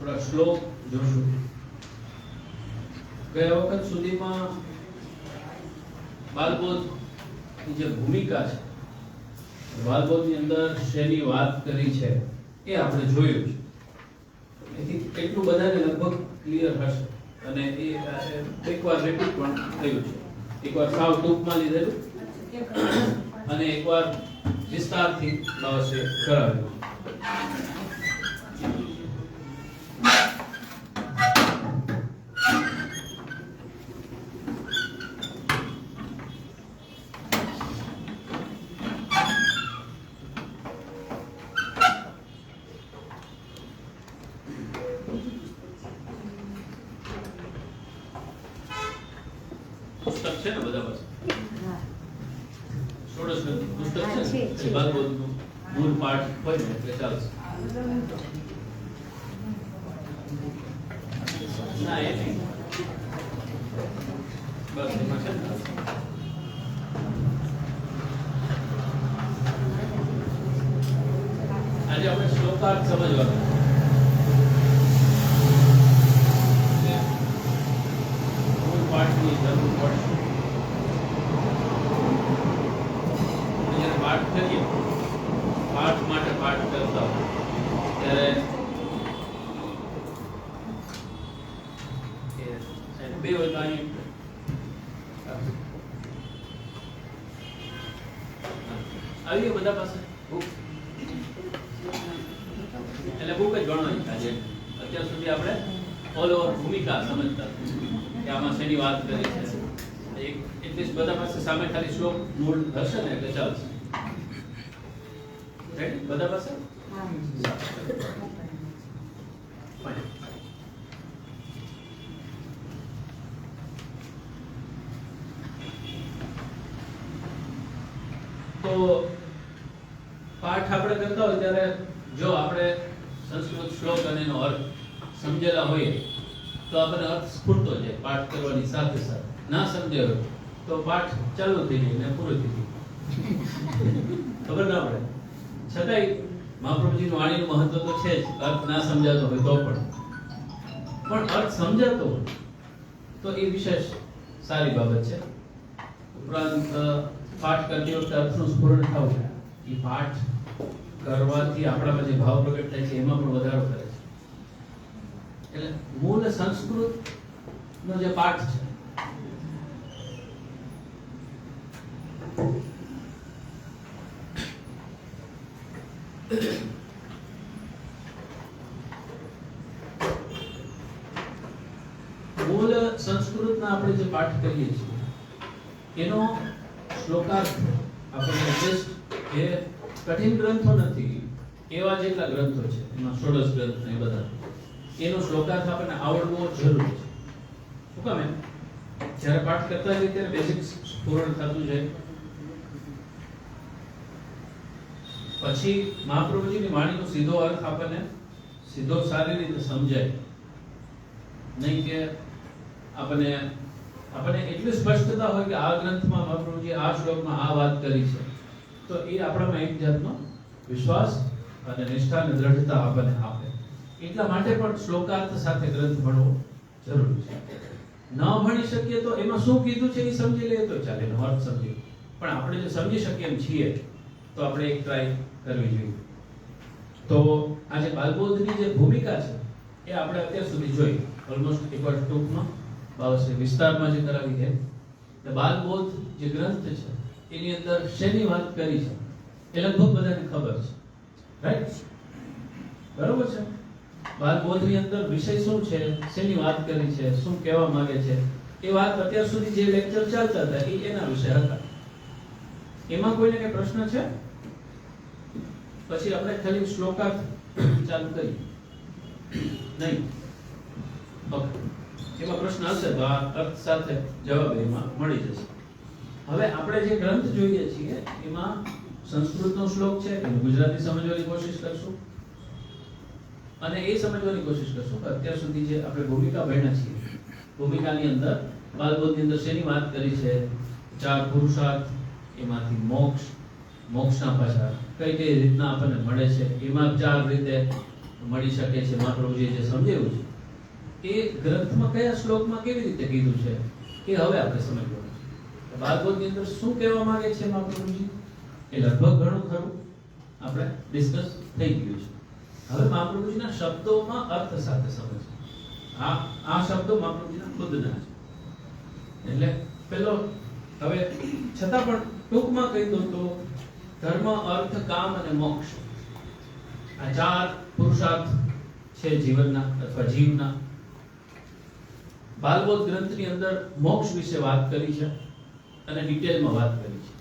થોડા શ્લોક જોશું. ગયા વખત સુધીમાં બાલબોધની જે ભૂમિકા છે, બાલબોધની અંદર શેની વાત કરી છે એ આપણે જોયું છે. એથી એટલું બધાને લગભગ ક્લિયર હશે અને એ એકવાર રિપીટ પણ થયું છે. એકવાર સાવ ટૂંકમાં લીધેલું અને એકવાર વિસ્તારથી અવશ્ય કરાવેલું. પુસ્તક છે ને બધા પાસે? ષોડશ પુસ્તક છે ને, બાલબોધનું મૂળ પાઠ હોય ને એટલે ચાલશે. ના એ નહીં, બસ એમાં છે ને. આજે આપણે શ્લોકાર્થ સમજવાનો. મૂળ પાઠની જરૂર પડશે. જ્યારે પાઠ કરીએ, પાઠ માટે પાઠ કરતા હોય ત્યારે બે હોય તો અહીં આવી બધા પાસે બુક, એટલે બુક જ ગણવાની. આજે અત્યાર સુધી આપણે ઓલ ઓવર ભૂમિકા સમજતા કે આમાં શેની વાત કરી છે. એટલીસ્ટ બધા પાસે સામે ખાલી શ્લોક મૂળ હશે ને એટલે ચાલશે. રાઈટ? બધા પાસે તો પાઠ આપણે કરતા હોય ત્યારે જો આપણે સંસ્કૃત શ્લોક અને એનો અર્થ સમજેલા હોઈએ તો આપણને અર્થ સ્ફૂર્તો છે પાઠ કરવાની સાથે સાથે. ના સમજે હોય તો પાઠ ચાલુ થઈ જાય ને પૂરો થઈ જાય, ખબર ના પડે. છતાંય મહાપ્રભુજીની વાણીનું મહત્વ તો છે જ. અર્થ ના સમજાતો હોય તો પણ અર્થ સમજાતો હોય તો એ વિશેષ સારી બાબત છે. ઉપરાંત પાઠ કરતી વખતે અર્થનું સ્ફુરણ થવું, એ પાઠ કરવાથી આપણામાં જે ભાવ પ્રગટ થાય છે એમાં પણ વધારો કરે છે. એટલે મૂળ સંસ્કૃતનો જે પાઠ છે મૂળ સંસ્કૃતના આપણે જે પાઠ કરીએ છીએ એનો શ્લોકાર્થ આપણને જસ્ટ એ કઠિન ગ્રંથો નથી, એવા જેટલા ગ્રંથો છે એમાં ષોડશ ગ્રંથ ને બધા, એનો શ્લોકાર્થ આપણને આવડવો જરૂરી છે. શું કામ? એમ જ્યારે પાઠ કરતા હોય ત્યારે બેઝિક્સ પૂર્ણ થતું જાય. પછી મહાપ્રભુજીની વાણીનો સીધો અર્થ આપણને સીધો સારી રીતે સમજાય નહીં કે આપણને એટલી સ્પષ્ટતા હોય કે આ ગ્રંથમાં મહાપ્રભુજી આ શ્લોકમાં આ વાત કરી છે તો એ આપણામાં એક જાતનો વિશ્વાસ અને નિષ્ઠા અને દ્રઢતા આપણને આપે. એટલા માટે પણ શ્લોકાર્થ સાથે ગ્રંથ ભણવો જરૂરી છે. ન ભણી શકીએ તો એમાં શું કીધું છે એ સમજી લઈએ તો ચાલે, એનો અર્થ સમજીએ. પણ આપણે જો સમજી શકીએ એમ છીએ તો આપણે એક ટ્રાય કરવી જોઈએ. તો આજે બાલબોધની જે ભૂમિકા છે એ આપણે અત્યાર સુધી જોઈ. ઓલમોસ્ટ એકવાર ટૂંકમાં વિસ્તારમાં જે કરાવી છે. બાલબોધ જે ગ્રંથ છે એની અંદર શેની વાત કરી છે એ લગભગ બધાને ખબર છે. રાઈટ? બરોબર છે? બાલબોધની અંદર વિષય શું છે, શેની વાત કરી છે, શું કહેવા માંગે છે, એ વાત અત્યાર સુધી જે લેક્ચર ચાલતા હતા એ એના વિશે હતા. એમાં કોઈને કઈ પ્રશ્ન છે? પછી આપણે ખાલી શ્લોકાર્થ ચાલુ કરીએ. નહીં? ઓકે. એમાં પ્રશ્ન હશે તો આ અર્થ સાથે જવાબ એમાં મળી જશે. હવે આપણે જે ગ્રંથ જોઈએ છીએ એમાં સંસ્કૃતનો શ્લોક છે એનું ગુજરાતી સમજવાની કોશિશ કરશું અને એ સમજવાની કોશિશ કરશું કે અત્યાર સુધી જે આપણે ભૂમિકા ભણ્યા છીએ, ભૂમિકાની અંદર બાલબોધની અંદર શેની વાત કરી છે, 4 પુરુષાર્થ, એમાંથી મોક્ષના પાછા કઈ કઈ રીતના આપણને મળે છે, એમાં 4 રીતે મળી શકે છે, મહાપ્રભુજીએ જે સમજાવ્યું છે એ ગ્રંથમાં કયા શ્લોકમાં કેવી રીતે કીધું છે એ હવે આપણે સમજવાનું છે. ભાગવતની અંદર શું કહેવા માંગે છે મહાપ્રભુજી એ લગભગ ઘણું ખરું આપણે ડિસ્કસ થઈ ગયું છે. હવે મહાપ્રભુજીના શબ્દોમાં અર્થ સાથે સમજ. આ શબ્દો મહાપ્રભુજીના ખુદના છે. એટલે પેલો હવે છતાં પણ ટૂંકમાં કહી દઉં તો ધર્મ, અર્થ, કામ અને મોક્ષ આ 4 પુરુષાર્થ છે જીવનના અથવા જીવના. ભાગવત ગ્રંથની અંદર મોક્ષ વિશે વાત કરી છે અને ડિટેલમાં વાત કરી છે.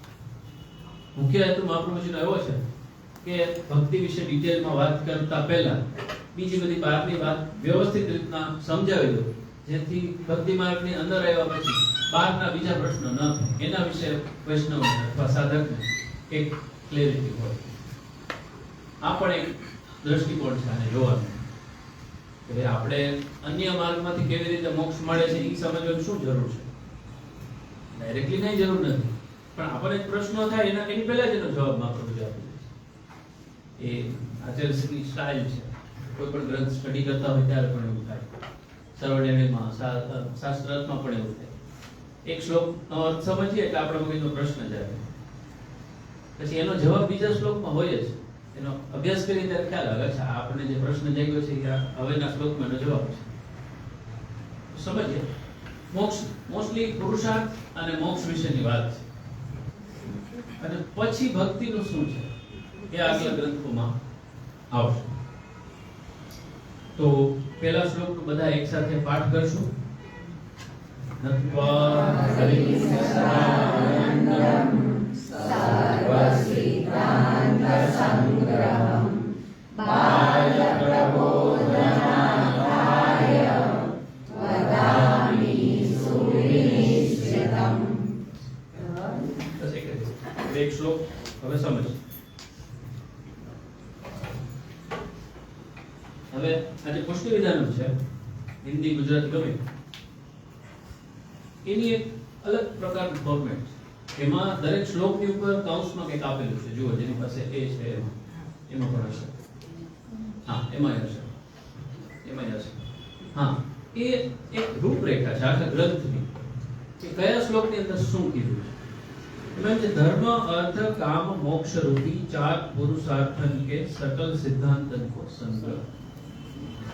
મુખ્ય હેતુ મહાપ્રભુજીનો એવો છે કે ભક્તિ વિશે ડિટેલમાં વાત કરતા પહેલા બીજી બધી બહારની વાત વ્યવસ્થિત રીતના સમજાવી દો, જેથી ભક્તિ માર્ગની અંદર આવ્યા પછી બહારના બીજા પ્રશ્નો ન થાય, એના વિશે વૈષ્ણવ અથવા સાધકને એક ક્લેરિટી હોય. આ પણ એક દ્રષ્ટિકોણ છે આને જોવાનું કે આપણે અન્ય માર્ગમાંથી કેવી રીતે મોક્ષ મળે છે એ સમજવાની શું જરૂર છે. ડાયરેક્ટલી નહીં જરૂર નથી, પણ આપણને પ્રશ્નો થાય એની પહેલા જ એનો જવાબ મહાપ્રભુજી આપી દે છે. એ આચાર્યશ્રીની સ્ટાઇલ છે. કોઈ પણ ગ્રંથ સ્ટડી કરતા હોય ત્યારે પણ એવું થાય, સર્વજ્ઞમાં શાસ્ત્રાર્થમાં પણ એવું થાય. એક શ્લોકનો અર્થ સમજીએ એટલે આપણા મગજનો પ્રશ્ન જ આવે, પછી એનો જવાબ બીજા શ્લોકમાં હોય જ. એનો અભ્યાસ કરીને ત્યારે ખ્યાલ આવે છે આપણને જે પ્રશ્ન જાગ્યો છે એ હવેના શ્લોકમાં એનો જવાબ છે. સમજીએ મોક્ષ મોસ્ટલી પુરુષાર્થ અને મોક્ષ વિશેની વાત છે, અને પછી ભક્તિનું શું છે એ આગલા ગ્રંથોમાં આવશે. તો પહેલા શ્લોક બધા એક સાથે પાઠ કરશું. નત્વા હરિસરાનંદમ સર્વસિદ્ધાંત સંગ્રહમ બાલપ્રબોધનાય વદામિ સુવિનિશ્ચિતમ. એક શ્લોક હવે સમજ. હવે આજે પુષ્ટિ વિધાન છે, હિન્દી ગુજરાતી ગમે એની એક અલગ પ્રકારનું ફોર્મેટ છે. એમાં દરેક શ્લોકની ઉપર કૌંસમાં કંઈક આપેલું છે. જુઓ, જેની પાસે એ છે એમાં પણ હશે. હા, એમાં હશે. હા, એ એક રૂપરેખા છે આખા ગ્રંથની કે કયા શ્લોકની અંદર શું કીધું છે. એમાં છે ધર્મ, અર્થ, કામ, મોક્ષ રૂપી 4 પુરુષાર્થન કે સકલ સિદ્ધાંતન કો સંગ્રહ.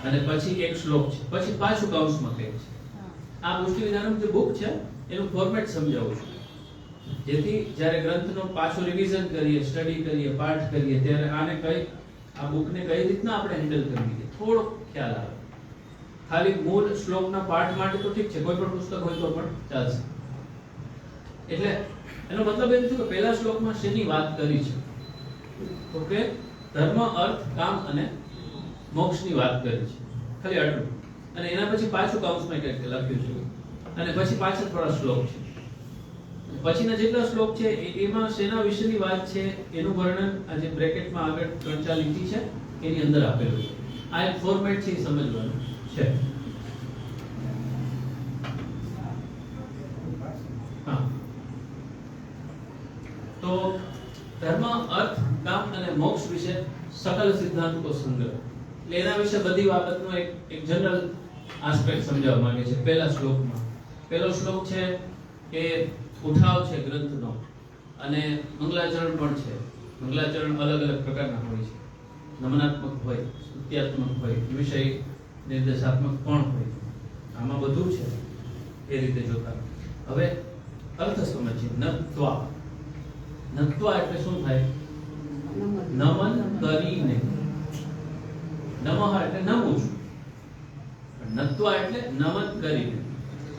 અને પછી એક શ્લોક છે, પછી પાછું કૌંસમાં કહે છે. આ પુષ્ટિ વિધાનમ જે બુક છે એનું ફોર્મેટ સમજાવું છું, જેથી જ્યારે ગ્રંથનો પાછું રિવિઝન કરીએ, સ્ટડી કરીએ, પાઠ કરીએ ત્યારે આને આ બુકને કઈ રીતના આપણે હેન્ડલ કરવી છે થોડો ખ્યાલ આવે. ખાલી મૂળ શ્લોકના પાઠ માટે તો ઠીક છે, કોઈ પણ પુસ્તક હોય તો પણ ચાલશે. એટલે એનો મતલબ એમ છે કે પહેલા શ્લોકમાં શેની વાત કરી છે તો કે ધર્મ, અર્થ, કામ અને મોક્ષની વાત કરી છે, ખાલી આટલું. અને એના પછી પાછું કૌંસમાં કંઈક લખ્યું છે, અને પછી પાછળ થોડા શ્લોક છે. પછીના જેટલા શ્લોક છે એમાં શેના વિશેની વાત છે એનું વર્ણન આ જે બ્રેકેટમાં આગળ 3-4 લીટી છે એની અંદર આપેલું છે. આ એક ફોર્મેટ છે, સમજવાનું છે. હા, તો ધર્મ, અર્થ, કામ અને મોક્ષ વિશે સકલ સિદ્ધાંત કો સંગ્રહ. એટલે એના વિશે બધી બાબતનો એક જનરલ આસ્પેક્ટ સમજાવવા માંગે છે પહેલા શ્લોકમાં. પહેલો શ્લોક છે કે ઉઠાવ છે ગ્રંથનો, અને મંગલાચરણ પણ છે. મંગલાચરણ અલગ અલગ પ્રકારના હોય છે. નમનાત્મક હોય, સ્તુત્યાત્મક હોય, વિષય નિર્દેશાત્મક પણ હોય. આમાં બધું છે એ રીતે જોતા. હવે અર્થ સમજીએ. નત્વા. નત્વા એટલે શું થાય? નમન કરીને. નમઃ એટલે નમું છું. નત્વા એટલે નમન કરીને.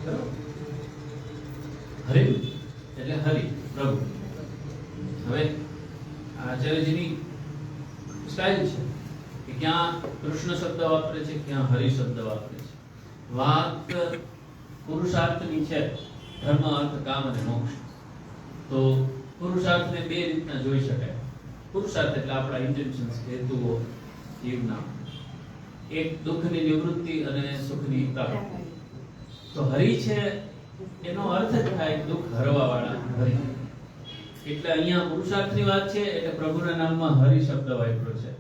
બરાબર? હરિ એટલે હરિ, પ્રભુ. હવે આચાર્યજીની સ્ટાઇલ છે કે ક્યાં કૃષ્ણ શબ્દ વાપરે છે, ક્યાં હરિ શબ્દ વાપરે છે. વાત પુરુષાર્થની છે, ધર્મ, અર્થ, કામ અને મોક્ષ. તો પુરુષાર્થને બે રીતના જોઈ શકાય. પુરુષાર્થ એટલે આપણા ઇન્ટેન્શન્સ, હેતુઓ જીવના. એક દુઃખની નિવૃત્તિ અને સુખની પ્રાપ્તિ. તો હરિ છે એનો અર્થ જ થાય દુઃખ હરવા વાળા હરિ. એટલે અહીંયા પુરુષાર્થની વાત છે એટલે પ્રભુના નામમાં હરિ શબ્દ વાપર્યો છે.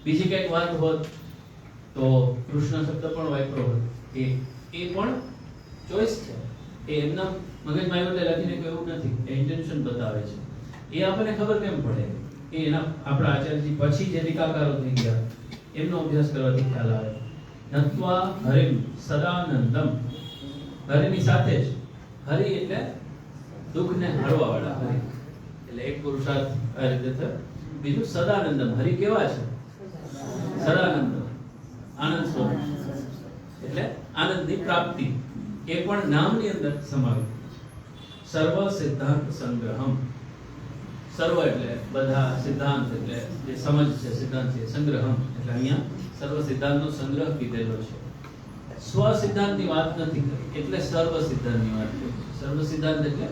બીજી કઈક વાત હોત તો કૃષ્ણ શબ્દ પણ વાપરો એ પણ ચોઈસ છે. એ એમના મગજમાં આવ્યું એટલે લખીને કોઈ એવું નથી, એ ઇન્ટેન્શન બતાવે છે. એ આપણને ખબર કેમ પડે? એ એના આપણા આચાર્યજી પછી જે ટીકાકારો થઈ ગયા એમનો અભ્યાસ કરવાથી ખ્યાલ આવે. નત્વા હરિમ સદાનંદમ, હરિની સાથે જ, હરિ એટલે દુઃખને હરવા વાળા હરિ, એટલે એક પુરુષાર્થ આ રીતે થયો. બીજું સદાનંદમ, હરિ કેવા છે? સદાનંદ, આનંદ સ્વરૂપ, એટલે આનંદની પ્રાપ્તિ. એ પણ નામની અંદર સમાવેશ. સર્વ સિદ્ધાંત સંગ્રહમ, સર્વ એટલે બધા, સિદ્ધાંત એટલે જે સમજ છે, સિદ્ધાંત છે. સંગ્રહમ એટલે અહીંયા સર્વ સિદ્ધાંતનો સંગ્રહ કીધેલો છે. સ્વ સિદ્ધાંતની વાત નથી કરી, એટલે સર્વ સિદ્ધાંતની વાત કરી. સર્વ સિદ્ધાંત એટલે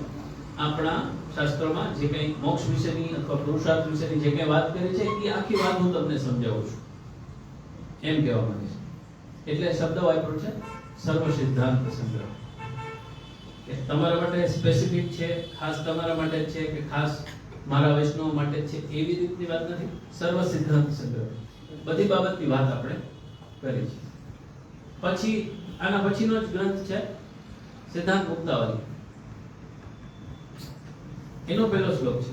આપણા શાસ્ત્રોમાં જે કંઈ મોક્ષ વિશેની અથવા પુરુષાર્થ વિશેની જે કંઈ વાત કરી છે એ આખી વાત હું તમને સમજાવું છું, એમ કહેવા માંગે છે. એટલે શબ્દ વાપર્યો છે સર્વ સિદ્ધાંત સંગ્રહ. કે તમારા માટે સ્પેસિફિક છે, ખાસ તમારા માટે છે કે ખાસ મારા વૈષ્ણવ માટે છે, એવી રીતની વાત નથી. સર્વ સિદ્ધાંત સંગ્રહ, બધી બાબતની વાત આપણે કરી છે. પછી આના પછીનો જ ગ્રંથ છે સિદ્ધાંત મુક્તાવલી. એનો પહેલો શ્લોક છે,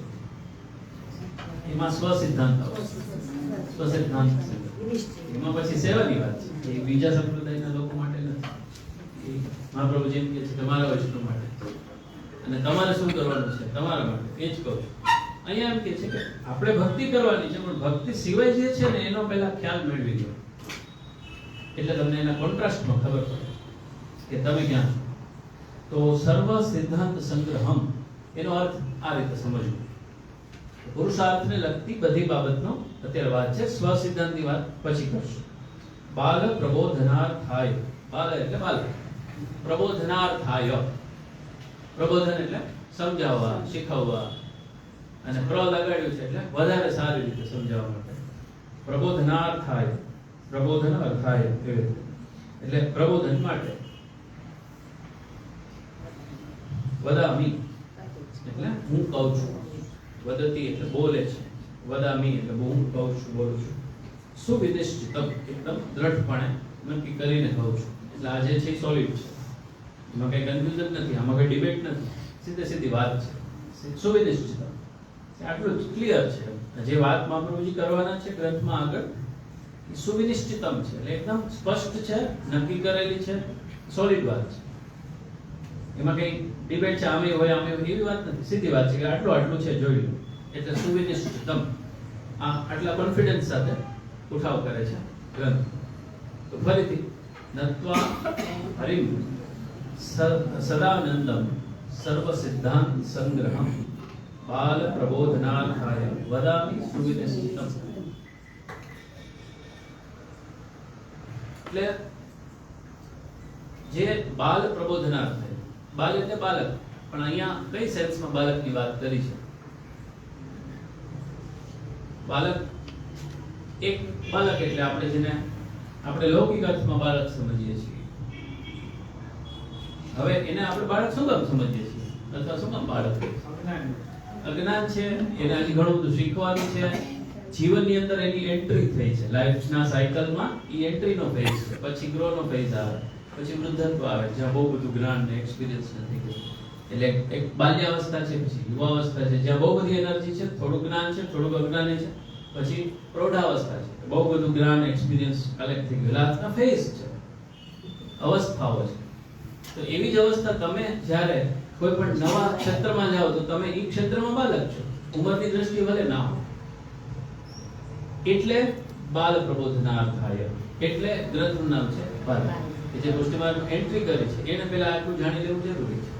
એમાં સ્વ સિદ્ધાંત આવે, સ્વ સિદ્ધાંત સંગ્રહ. એમાં પછી સેવાની વાત છે, એ બીજા સંપ્રદાયના લોકો માટે નથી. એ મહાપ્રભુજી એમ કહે છે તમારા વૈષ્ણવ માટે, અને તમારે શું કરવાનું છે તમારા માટે, એ જ કહું છું. અહીંયા એમ કહે છે કે આપણે ભક્તિ કરવાની છે, પણ ભક્તિ સિવાય જે છે ને એનો પહેલા ખ્યાલ મેળવી લો, એટલે તમને એના કોન્ટ્રાસ્ટમાં ખબર પડે કે તમે ક્યાં છો. તો સર્વ સિદ્ધાંત સંગ્રહમ એનો અર્થ આ રીતે સમજવું. પુરુષાર્થને લગતી બધી બાબતનો અત્યારે વાત છે, સ્વ સિદ્ધાંતની વાત પછી કરશું. બાલ પ્રબોધનાર્થાય, બાલ એટલે બાલક, પ્રબોધનાર્થાય, પ્રબોધન એટલે સમજાવવા, શીખવવા, અને પ્ર લગાડ્યું છે એટલે વધારે સારી રીતે સમજાવવા માટે. પ્રબોધનાર્થાય, પ્રબોધન અર્થાય, એટલે પ્રબોધન માટે. વદામી એટલે હું કહું છું, વદતી એટલે બોલે છે, વદામી એટલે હું કહું છું, બોલું છું. સુવિનિશ્ચિતમ એકદમ દ્રઢપણે નક્કી કરીને કહું છું, એટલે આ જે છે સોલિડ છે, એમાં કઈ કન્ફ્યુઝન નથી, આમાં કઈ ડિબેટ નથી, સીધે સીધી વાત છે. સુવિનિશ્ચિતમ આટલું જ ક્લિયર છે. જે વાત મહાપ્રભુજી કરવાના છે ગ્રંથમાં આગળ, સુવિનિશ્ચિતમ છે એટલે એકદમ સ્પષ્ટ છે, નક્કી કરેલી છે, સોલિડ વાત છે. એમાં કઈ ડિબેટ છે આમે હોય આમે હોય એવી વાત નથી, સીધી વાત છે કે આટલું આટલું છે જોઈ લો, એટલે સુવિનિશ્ચિતમ. આ આટલા કોન્ફિડન્સ સાથે ઉઠાવ કરે છે ગ્રંથ. તો ફરીથી નત્વા હરિમ સદાનંદમ સર્વ સિદ્ધાંત સંગ્રહમ બાલ પ્રબોધનાર્થાય વદામિ સુવિનિશ્ચિતમ. એટલે જે બાલ પ્રબોધનાર્થાય, બાલ એટલે બાલક, પણ અહીંયા કઈ સેન્સમાં બાલકની વાત કરી છે? બાલક, એક બાલક એટલે આપણે જેને આપણે લૌકિક અર્થમાં બાળક સમજીએ છીએ. હવે એને આપણે બાળક શું કામ સમજીએ છીએ, અથવા શું કામ બાળક? અજ્ઞાન છે, એને હજી ઘણું બધું શીખવાનું છે. જીવનની અંદર એની એન્ટ્રી થઈ છે, લાઈફના સાયકલમાં એ એન્ટ્રીનો ફેઝ છે. પછી ગ્રોનો ફેઝ આવે, પછી વૃદ્ધત્વ આવે, જ્યાં બહુ બધું જ્ઞાન ને એક્સપિરિયન્સ નથી. એટલે એક બાલ્યાવસ્થા છે, પછી યુવાવસ્થા છે, જ્યાં બહુ બધી એનર્જી છે, થોડું જ્ઞાન છે, થોડું અજ્ઞાન છે. પછી પ્રૌઢાવસ્થા છે, બહુ બધું જ્ઞાન એક્સપિરિયન્સ કલેક્ટ થઈ ગયું. લાસ્ટના ફેઝ છે, અવસ્થાઓ છે. તો એવી જ અવસ્થા તમે જ્યારે કોઈ પણ નવા ક્ષેત્રમાં જાઓ તો તમે એ ક્ષેત્રમાં બાલક છો, ઉંમરની દ્રષ્ટિએ ભલે ના હો. એટલે બાલ પ્રબોધનાર્થાય, એટલે ગ્રંથનું નામ છે બાલક. કે જે ગોષ્ઠીમાં એન્ટ્રી કરી છે એને પહેલા આટલું જાણી લેવું જરૂરી છે,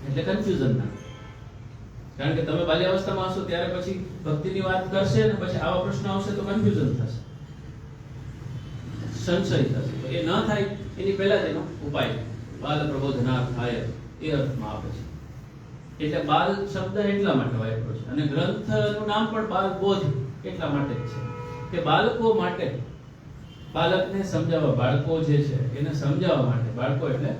એટલે કન્ફ્યુઝન ના. કારણ કે તમે બાલ્યાવસ્થામાં હશો ત્યારે પછી ભક્તિની વાત કરશે ને પછી આવા પ્રશ્નો આવશે તો કન્ફ્યુઝન થશે, સંશય થશે. તો એ ન થાય એની પહેલા જ એનો ઉપાય બાલ પ્રબોધનાર્થાય એ અર્થમાં આપે છે. એટલે બાલ શબ્દ એટલા માટે વાપર્યો છે, અને ગ્રંથનું નામ પણ બાલ બોધ એટલા માટે જ છે કે બાળકો માટે, બાળકને સમજાવવા, બાળકો જે છે એને સમજાવવા માટે. બાળકો એટલે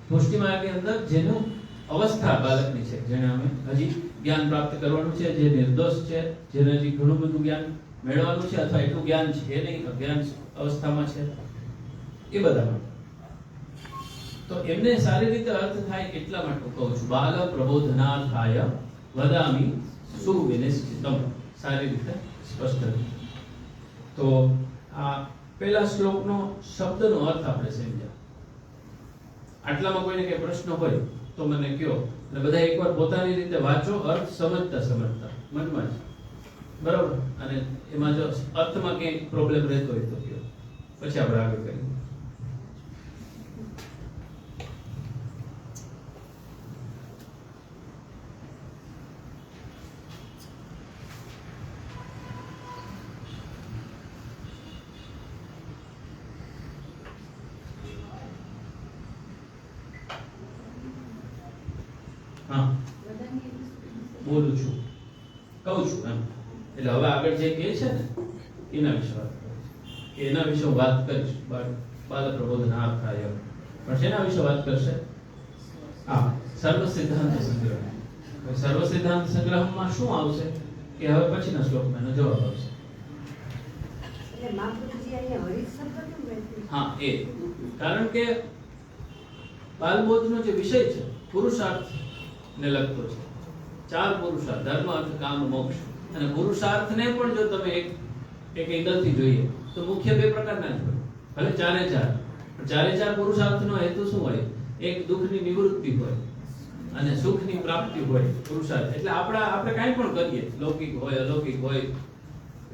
પુષ્ટિમાર્ગની અંદર જેનું અવસ્થા બાળકની છે, જેને અમે હજી જ્ઞાન પ્રાપ્ત કરવાનું છે, જે નિર્દોષ છે, જેને હજી ઘણું બધું જ્ઞાન મેળવવાનું છે અથવા એટલું જ્ઞાન છે એ નહીં, અજ્ઞાન અવસ્થામાં છે, એ બધા માટે. તો એમને સારી રીતે અર્થ થાય એટલા માટે હું કહું છું, બાલ પ્રબોધનાથાય વદામિ સુવિનિશ્ચિતમ, સારી રીતે સ્પષ્ટ રીતે. તો આ પહેલા શ્લોકનો શબ્દનો અર્થ આપણે સમજ્યા. આટલામાં કોઈને કઈ પ્રશ્ન હોય તો મને કહો, અને બધા એકવાર પોતાની રીતે વાંચો, અર્થ સમજતા સમજતા મનમાં જ, બરાબર? અને એમાં જો અર્થમાં ક્યાંય પ્રોબ્લેમ રહેતો હોય તો કહો, પછી આપણે આગળ કરીએ. હા, બોલું છું, કહું છું એમ. એટલે હવે આગળ જે કહે છે ને એના વિશે વાત કરીશ, કે એના વિશે હું વાત કરીશ. બાલ પ્રબોધનાથાય, પણ શેના વિશે વાત કરશે? હા, સર્વ સિદ્ધાંત સંગ્રહ. સર્વ સિદ્ધાંત સંગ્રહમાં શું આવશે કે હવે પછીના શ્લોકમાં એનો જવાબ આવશે. હા, એ કારણ કે બાલબોધનો જે વિષય છે પુરુષાર્થ ને લગતો છે. 4 પુરુષાર્થ, ધર્મ અર્થ કામ મોક્ષ. અને પુરુષાર્થને પણ જો તમે એક એંગલથી જોઈએ તો મુખ્ય 2 પ્રકારના જ હોય, ભલે 4 પણ 4 પુરુષાર્થનો હેતુ શું હોય? એક દુઃખની નિવૃત્તિ હોય અને સુખની પ્રાપ્તિ હોય પુરુષાર્થ. એટલે આપણે કાંઈ પણ કરીએ, લૌકિક હોય અલૌકિક હોય,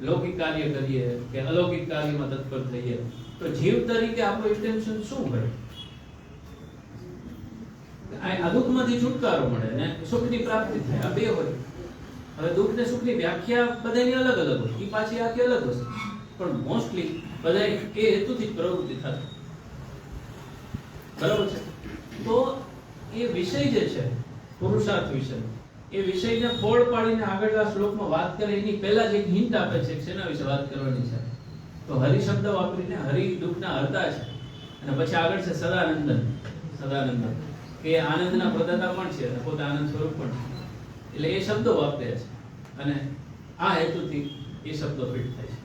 લૌકિક કાર્ય કરીએ કે અલૌકિક કાર્યમાં તત્પર થઈએ, તો જીવ તરીકે આપણું ઇન્ટેન્શન શું હોય? આ દુઃખમાંથી છુટકારો મળે ને સુખની પ્રાપ્તિ થાય, આ 2 હોય. હવે દુઃખ ને સુખની વ્યાખ્યા બધાની અલગ અલગ હોય, એ પાછી આખી અલગ વસ્તુ, પણ મોસ્ટલી બધા એ હેતુથી જ પ્રવૃત્તિ થતી, બરાબર છે? તો એ વિષય જે છે પુરુષાર્થ વિષય, એ વિષયને ફોડ પાડીને આગળના શ્લોકમાં વાત કરે એની પહેલા જ એક હિન્ટ આપે છે કે શેના વિશે વાત કરવાની છે. તો હરિ શબ્દ વાપરીને, હરિ દુઃખના હરતા છે, અને પછી આગળ છે સદાનંદન. સદાનંદન એ આનંદના પ્રદાતા પણ છે અને પોતે આનંદ સ્વરૂપ પણ છે. એટલે એ શબ્દો વાપર્યા છે અને આ હેતુથી એ શબ્દો ફિટ થાય છે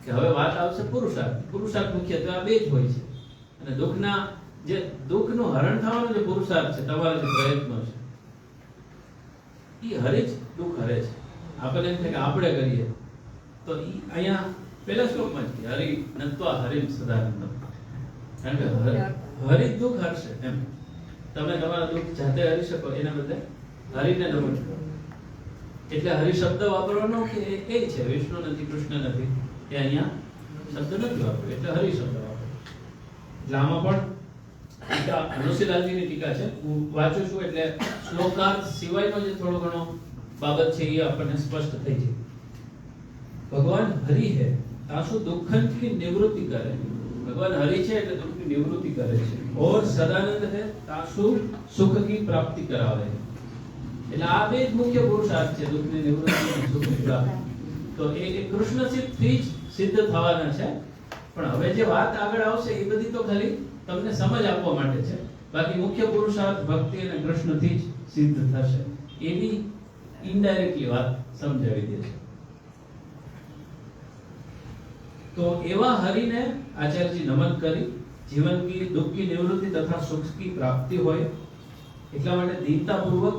કે હવે વાત આવશે પુરુષાર્થ. પુરુષાર્થ મુખ્યત્વે આ 2 જ હોય છે. અને દુઃખનું હરણ થવાનો જે પુરુષાર્થ છે, તમારા જે પ્રયત્નો છે, એ હરે જ દુઃખ હરે છે. આપણને એમ થાય કે આપણે કરીએ તો અહીંયા પહેલા શ્લોકમાં જ હરિ નત્વા હરિમ સદાનંદમ, કારણ કે હરિ દુઃખ હરશે એમ. તમે તમારા દુઃખ જાતે હરી શકો એના બદલે હરિને નમન કરો. એટલે હરિ શબ્દ વાપરવાનો કે એ છે, વિષ્ણુ નથી, કૃષ્ણ નથી, એ અહીંયા શબ્દ નથી વાપર્યો, એટલે હરિ શબ્દ વાપર્યો. એટલે આમાં પણ અનુશીલાલજીની ટીકા છે, હું વાંચું છું એટલે શ્લોકાર્થ સિવાયનો જે થોડો ઘણો બાબત છે એ આપણને સ્પષ્ટ થઈ જાય. ભગવાન હરિ હે તાસુ દુઃખન કી નિવૃત્તિ કરે. भगवान हरि છે એટલે દુઃખની નિવૃત્તિ કરે છે. और सदानंद है तासु सुख की प्राप्ति करावे. એટલે આ 2 જ મુખ્ય પુરુષાર્થ છે, દુઃખની નિવૃત્તિ અને સુખની પ્રાપ્તિ. તો એ કૃષ્ણ સિદ્ધથી જ સિદ્ધ થવાના છે. પણ હવે જે વાત આગળ આવશે એ બધી તો ખાલી તમને સમજ આપવા માટે છે. બાકી મુખ્ય પુરુષાર્થ ભક્તિ અને કૃષ્ણથી જ સિદ્ધ થશે, એવી ઇનડાયરેક્ટલી વાત સમજાવી દે છે. तो एवा हरि ने आचार्य जी नमन करी जीवन की दुख की निवृत्ति तथा सुख की प्राप्ति होय એટલા માટે દીનતાપૂર્વક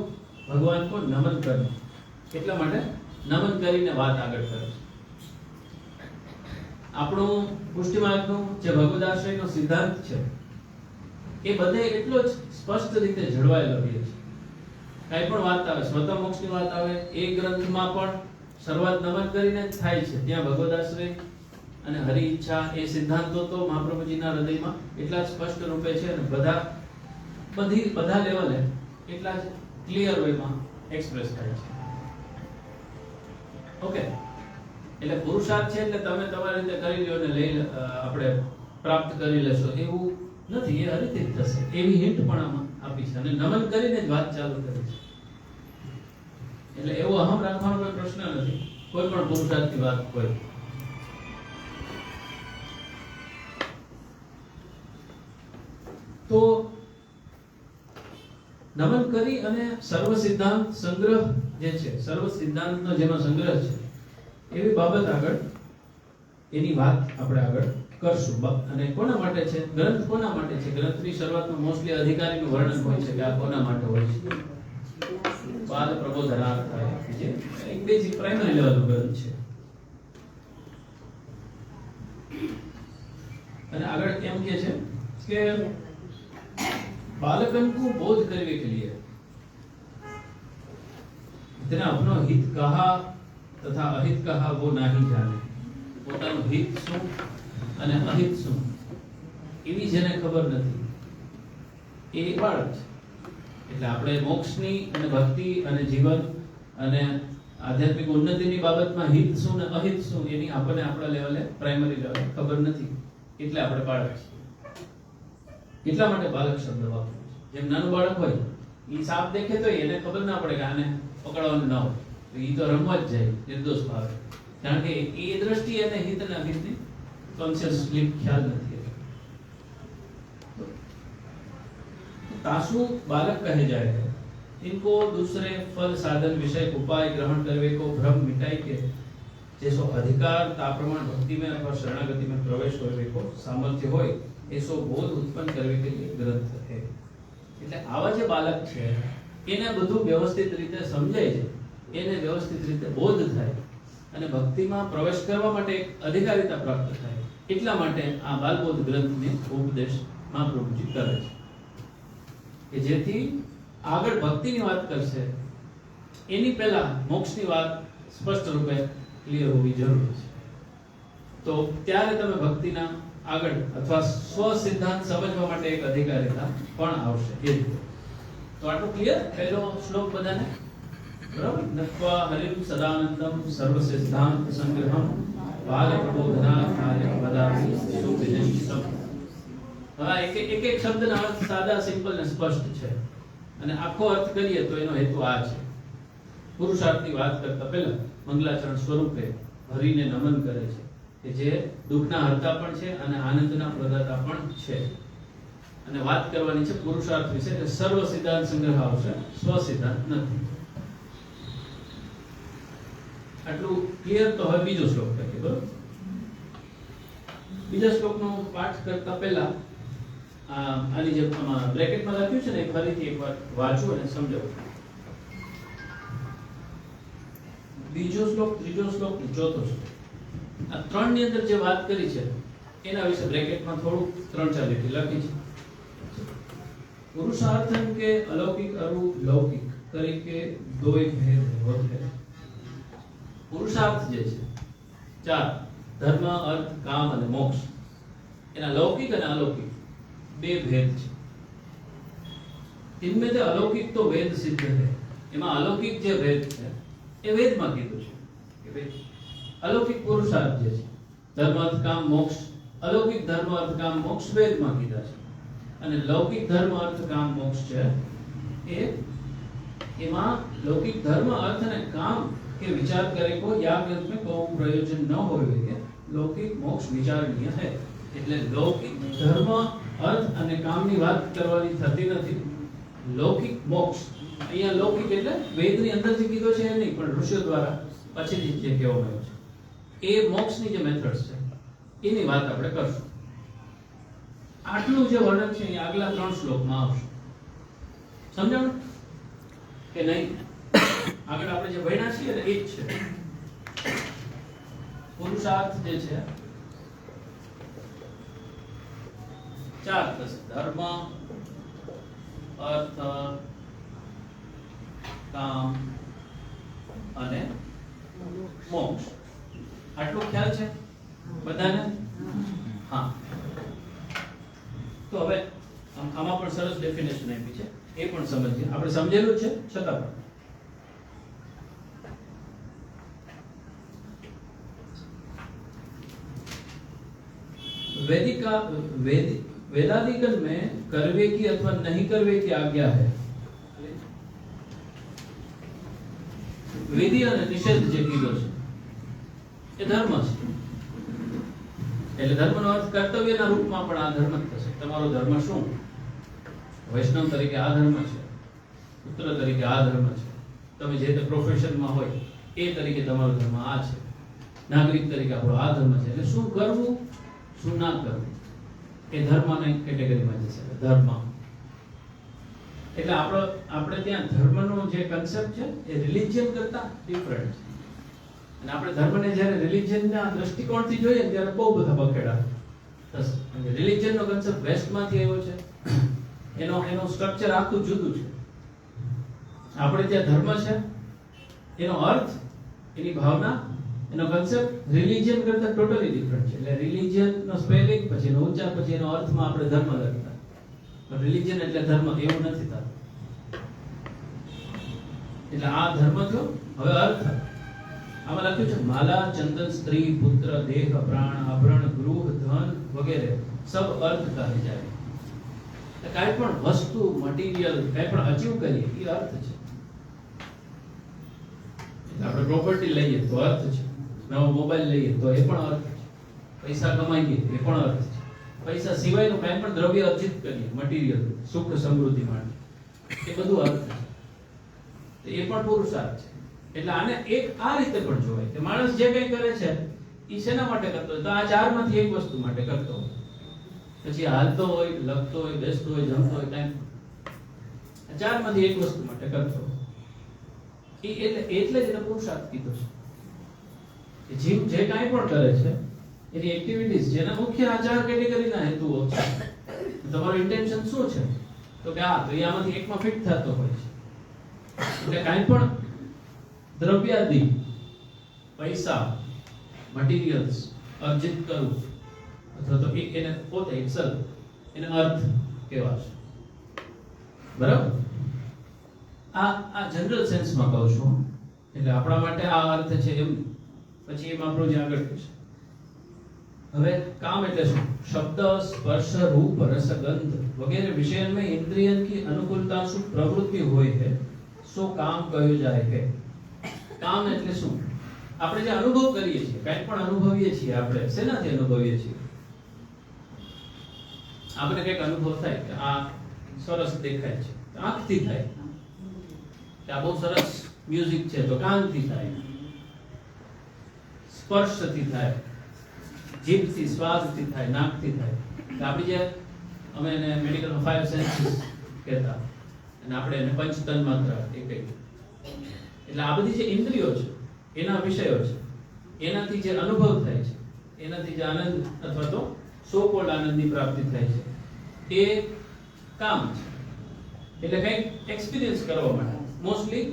ભગવાન કો નમન કરે. એટલા માટે નમન કરીને વાત આગળ કરે છે. આપણું પુષ્ટિમાર્ગનું જે ભગવદાશ્રયનો સિદ્ધાંત છે એ બધે એટલો જ સ્પષ્ટ રીતે જળવાયેલો રહે છે. કાંઈ પણ વાત આવે, સ્વતઃ મોક્ષની વાત આવે, એ ગ્રંથમાં પણ શરૂઆત નમન કરીને જ થાય છે. ત્યાં ભગવદાશ્રય અને હરિ ઈચ્છા એ સિદ્ધાંતો તો મહાપ્રભુજીના હૃદયમાં એટલા જ સ્પષ્ટ રૂપે છે અને બધા લેવલે એટલા જ ક્લિયર વેમાં એક્સપ્રેસ થાય છે. ઓકે, એટલે પુરુષાર્થ છે એટલે તમે તમારી રીતે કરી લ્યો ને લઈ આપણે પ્રાપ્ત કરી લેશો એવું નથી, એ હરિથી જ થશે એવી હિન્ટ પણ આમાં આપી છે. અને નમન કરીને જ વાત ચાલુ કરી છે. એટલે એવો અહમ રાખવાનો કોઈ પ્રશ્ન નથી કોઈ પણ પુરુષાર્થની વાત હોય. તો નમન કરી અને સર્વ સિદ્ધાંત સંગ્રહ જે છે, સર્વ સિદ્ધાંતનો જેનો સંગ્રહ છે એવી બાબત આગળ એની વાત આપણે આગળ કરશું. અને કોના માટે છે ગ્રંથ? કોના માટે છે ગ્રંથની શરૂઆતમાં મોસ્ટલી અધિકારીનું વર્ણન હોય છે કે આ કોના માટે હોય છે. બાલ પ્રબોધનાર્થાય, જે એક બેઝિક પ્રાઇમરી લેવલનો ગ્રંથ છે. અને આગળ એમ કહે છે કે बालकन को बोध करने के लिए इतना अपनो हित कहा तथा अहित कहा वो नहीं जाने. પોતાનું હિત શું અને અહિત શું એવી જેને ખબર નથી એ બાળક છે. એટલે આપણે મોક્ષની અને ભક્તિ અને જીવન અને આધ્યાત્મિક ઉન્નતિની બાબતમાં હિત શું ને અહિત શું એની આપણને આપણા લેવલે પ્રાઇમરી લેવલે ખબર નથી. એટલે આપણે બાળક છીએ. એટલા માટે બાળક શબ્દ વાપર્યો છે. જેમ નાનું બાળક હોય એ સાપ દેખે તો એને ખબર ના પડે કે આને પકડવાનું ના હોય, તો એ તો રમવા જ જાય નિર્દોષ ભાવે, કારણ કે એ દ્રષ્ટિ એને હિત અને અહિતની કોન્શિયસલી ખ્યાલ નથી. तासु बालक कहे जाएगा, इनको दूसरे फल साधन विषय उपाय ग्रहण करने को भ्रम मिटाई के जैसो अधिकार ताप्रमाण भक्ति में अथवा शरणागति में प्रवेश करने को सामर्थ्य होय ऐसो बोध उत्पन्न करने के लिए ग्रंथ है. એટલે આવા જે બાલક છે એને બધું વ્યવસ્થિત રીતે સમજાય છે, એને વ્યવસ્થિત રીતે બોધ થાય અને ભક્તિમાં પ્રવેશ કરવા માટે એક અધિકારીતા પ્રાપ્ત થાય. એટલા માટે આ બાલબોધ ગ્રંથને ઉપદેશ મહાપ્રભુજી કરે છે કે જેથી આગળ ભક્તિની વાત કરશે એની પહેલા મોક્ષની વાત સ્પષ્ટ રૂપે ક્લિયર હોવી જરૂરી છે. તો ત્યારે તમે ભક્તિના આગળ અથવા સ્વ સિદ્ધાંત સમજવા માટે એક અધિકારીતા પણ આવશે. એ રીતે તો આટલું ક્લિયર. પહેલો શ્લોક બધાને બરાબર? નત્વા હરિમ સદાનંદમ સર્વ સિદ્ધાંત સંગ્રહમ બાલ પ્રબોધનાથાય વદામિ સુવિદિષ્ટમ. હવે એક એક શબ્દના અર્થ સાદા, સિમ્પલ અને સ્પષ્ટ છે, અને આખો અર્થ કરીએ તો એનો હેતુ આ છે. પુરુષાર્થની વાત કરતા પહેલા મંગલાચરણ સ્વરૂપે હરિને નમન કરે છે કે જે દુઃખના હર્તા પણ છે અને આનંદના પ્રદાતા પણ છે. અને વાત કરવાની છે પુરુષાર્થ વિશે, કે સર્વ સિદ્ધાંત સંગ્રહ આવશે, સ્વ સિદ્ધાંત નથી. આટલું ક્લિયર. તો હવે બીજો શ્લોક કરીએ. બરોબર? બીજા શ્લોકનો પાઠ કરતા પહેલા આની જે બ્રેકેટમાં લખ્યું છે ને એ ફરીથી એકવાર વાંચો અને સમજો. બીજો શ્લોક, ત્રીજો શ્લોક, ચોથો શ્લોક, આ ત્રણ ની અંદર જે વાત કરી છે એના વિશે બ્રેકેટમાં થોડું 3-4 લીટી લખી છે. પુરુષાર્થન के अलौकिक अरु लौकिक तरीके दोय भेद होते हैं. પુરુષાર્થ જે છે ચાર, ધર્મ, અર્થ, કામ અને મોક્ષ, એના લૌકિક અને અલૌકિક બે ભેદ છે. इनमें से अलौकिक तो वेद सिद्ध है. એમાં અલૌકિક જે ભેદ છે એ વેદમાં કીધું છે કે ભાઈ અલૌકિક પુરુષાર્થ જે છે ધર્મ, અર્થ, કામ, મોક્ષ, અલૌકિક ધર્મ, અર્થ, કામ, મોક્ષ વેદમાં કીધા છે. અને લૌકિક ધર્મ, અર્થ, કામ, મોક્ષ છે એ એમાં લૌકિક ધર્મ, અર્થ અને કામ के विचार करे को या ग्रंथ में कोई प्रयोजन न होवे के लौकिक मोक्ष विचारणीय है. એટલે લૌકિક ધર્મ, અર્થ અને કામની વાત કરવાની થતી નથી. લૌકિક મોક્ષ અહીંયા લૌકિક એટલે વેદની અંદરથી કીધો છે એ નહીં, પણ ઋષિઓ દ્વારા પછીથી જે કહેવામાં આવ્યું છે એ મોક્ષની જે મેથડ્સ છે એની વાત આપણે કરશું. આટલું જે વર્ણન છે એ આગલા 3 શ્લોકમાં આવશે. સમજાણું કે નહીં? આગળ આપણે જે ભણ્યા છીએ ને એ જ છે. પુરુષાર્થ જે છે ચાર થશે: ધર્મ, અર્થ, કામ અને મોક્ષ. આટલો ખ્યાલ છે બધાને? હા. તો હવે આમાં પણ સરસ ડેફિનેશન આપી છે, એ પણ સમજીએ. આપણે સમજેલું છે છતાં પણ वेदाधिकरण में करवे की अथवा नहीं करवे की आज्ञा है. विधि અને નિષેધ જે કીધો છે એ ધર્મ છે. એટલે ધર્મનો અર્થ કર્તવ્યના રૂપમાં પણ આ ધર્મ જ થશે. તમારો ધર્મ શું? વૈષ્ણવ તરીકે આ ધર્મ છે, પુત્ર તરીકે આ ધર્મ છે, તમે જે તે પ્રોફેશનમાં હોય એ તરીકે તમારો ધર્મ આ છે. નાગરિક તરીકે આપણો આ ધર્મ છે. એટલે શું કરવું શું ના કરવું એ ધર્મની કેટેગરીમાં જશે. ધર્મ એટલે આપણે ત્યાં ધર્મનો જે કન્સેપ્ટ છે એ રિલિજિયન કરતા ડિફરન્ટ છે. અને આપણે ધર્મને જ્યારે રિલિજિયનના દૃષ્ટિકોણથી જોઈએ ત્યારે બહુ બધા બખેડા થશે. રિલિજિયનનો કન્સેપ્ટ વેસ્ટમાંથી આવ્યો છે, એનો સ્ટ્રક્ચર આખું જુદું છે. આપણે ત્યાં ધર્મ છે, એનો અર્થ, એની ભાવના, એનો કન્સેપ્ટ રિલિજિયન કરતા ટોટલી ડિફરન્ટ છે. એટલે રિલિજિયનનો સ્પેલિંગ પછી એનો ઉચ્ચાર પછી એનો અર્થમાં આપણે ધર્મ લખતા, રિલિજિયન એટલે ધર્મ એવું નથી થતું. એટલે આ ધર્મ થયો. હવે અર્થ આમાં લખ્યું છે માલા, ચંદન, સ્ત્રી, પુત્ર, દેહ, પ્રાણ, આભરણ, ગૃહ, ધન વગેરે સબ અર્થ કહે જાય. કાંઈ પણ વસ્તુ, મટીરિયલ કાંઈ પણ અચીવ કરીએ એ અર્થ છે. આપણે પ્રોપર્ટી લઈએ તો અર્થ છે, નવો મોબાઈલ લઈએ તો એ પણ અર્થ છે, પૈસા કમાઈએ એ પણ અર્થ છે, પૈસા સિવાયનું કાંઈ પણ દ્રવ્ય અર્જિત કરીએ મટીરિયલ સુખ સમૃદ્ધિ માટે એ બધું અર્થ છે. એ પણ પુરુષાર્થ છે. એટલે આને એક આ રીતે પણ જોવાય કે માણસ જે કંઈ કરે છે એ શેના માટે કરતો હોય? તો આ ચારમાંથી એક વસ્તુ માટે કરતો હોય. પછી હાલતો હોય, લખતો હોય, બેસતો હોય, જમતો હોય, કાંઈ ચારમાંથી એક વસ્તુ માટે કરતો હોય. એટલે જ એને પુરુષાર્થ કીધો છે. જીવ જે કાંઈ પણ કરે છે એની એક્ટિવિટીઝ જેના મુખ્ય આ ચાર કેટેગરીના હેતુઓ છે. તમારું ઇન્ટેન્શન શું છે? તો કે આ તો આમાંથી એકમાં ફિટ થતો હોય છે. એટલે કાંઈ પણ દ્રવ્યાદિ પૈસા મટીરિયલ્સ અર્જિત કરવું અથવા તો એને પોતે ઇટસેલ્ફ એને અર્થ કહેવાશે. બરાબર? આ જનરલ સેન્સમાં કહું છું. એટલે આપણા માટે આ અર્થ છે એમ. પછી એમાં આપણું જે આગળ છે હવે काम એટલે શું? शब्द स्पर्श रूप रस गंध वगैरह विषय में इंद्रियन की अनुकूलता सु प्रवृत्ति હોય है सो काम કહ્યું જાય છે. કામ એટલે શું? આપણે જે અનુભવ કરીએ છીએ, કંઈ પણ અનુભવીએ છીએ, આપણે શેનાથી અનુભવીએ છીએ? આપણે કંઈક અનુભવ થાય કે આ સરસ દેખાય છે, આંખથી થાય. કે આ બહુ સરસ મ્યુઝિક છે તો કાનથી થાય, સ્પર્શથી થાય, જીભથી, સ્વાદથી થાય, નાકથી થાય. આપણી જે અમે એને મેડિકલમાં 5 સેન્સીસ કહેતા અને આપણે એને પંચ તન્માત્રા એ કહીએ. એટલે આ બધી જે ઇન્દ્રિયો છે એના વિષયો છે, એનાથી જે અનુભવ થાય છે, એનાથી જે આનંદ અથવા તો સો કોલ્ડ આનંદની પ્રાપ્તિ થાય છે એ કામ છે. એટલે કંઈક એક્સપિરિયન્સ કરવા માટે, મોસ્ટલી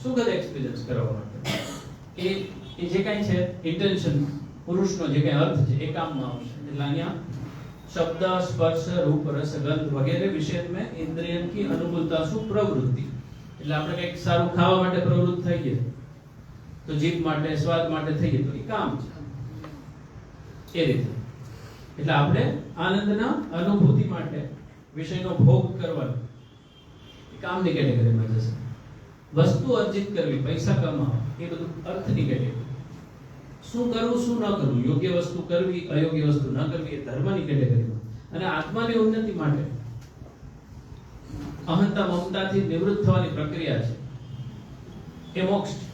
સુખદ એક્સપિરિયન્સ કરવા માટે એ જે કાંઈ છે ઇન્ટેન્શન, પુરુષનો જે કાંઈ અર્થ છે એ કામમાં આવશે. એટલે અહીંયા शब्द स्पर्श रूप रस गंध वगैरह विषय में इंद्रियन की अनुकूलता सु प्रवृत्ति. એટલે આપણે કંઈક સારું ખાવા માટે પ્રવૃત્ત થઈએ તો જીભ માટે, સ્વાદ માટે થઈએ તો એ કામ છે. એ રીતે એટલે આપણે આનંદના અનુભૂતિ માટે વિષયનો ભોગ કરવાનો એ કામની કેટેગરીમાં જશે. વસ્તુ અર્જિત કરવી, પૈસા કમાવા એ બધું અર્થની કેટેગરી. શું કરવું શું ન કરવું, યોગ્ય વસ્તુ કરવી, અયોગ્ય વસ્તુ ન કરવી એ ધર્મની કેટેગરીમાં. અને આત્માની ઉન્નતિ માટે અહંતા મમતાથી નિવૃત્ત થવાની પ્રક્રિયા છે એ મોક્ષ છે.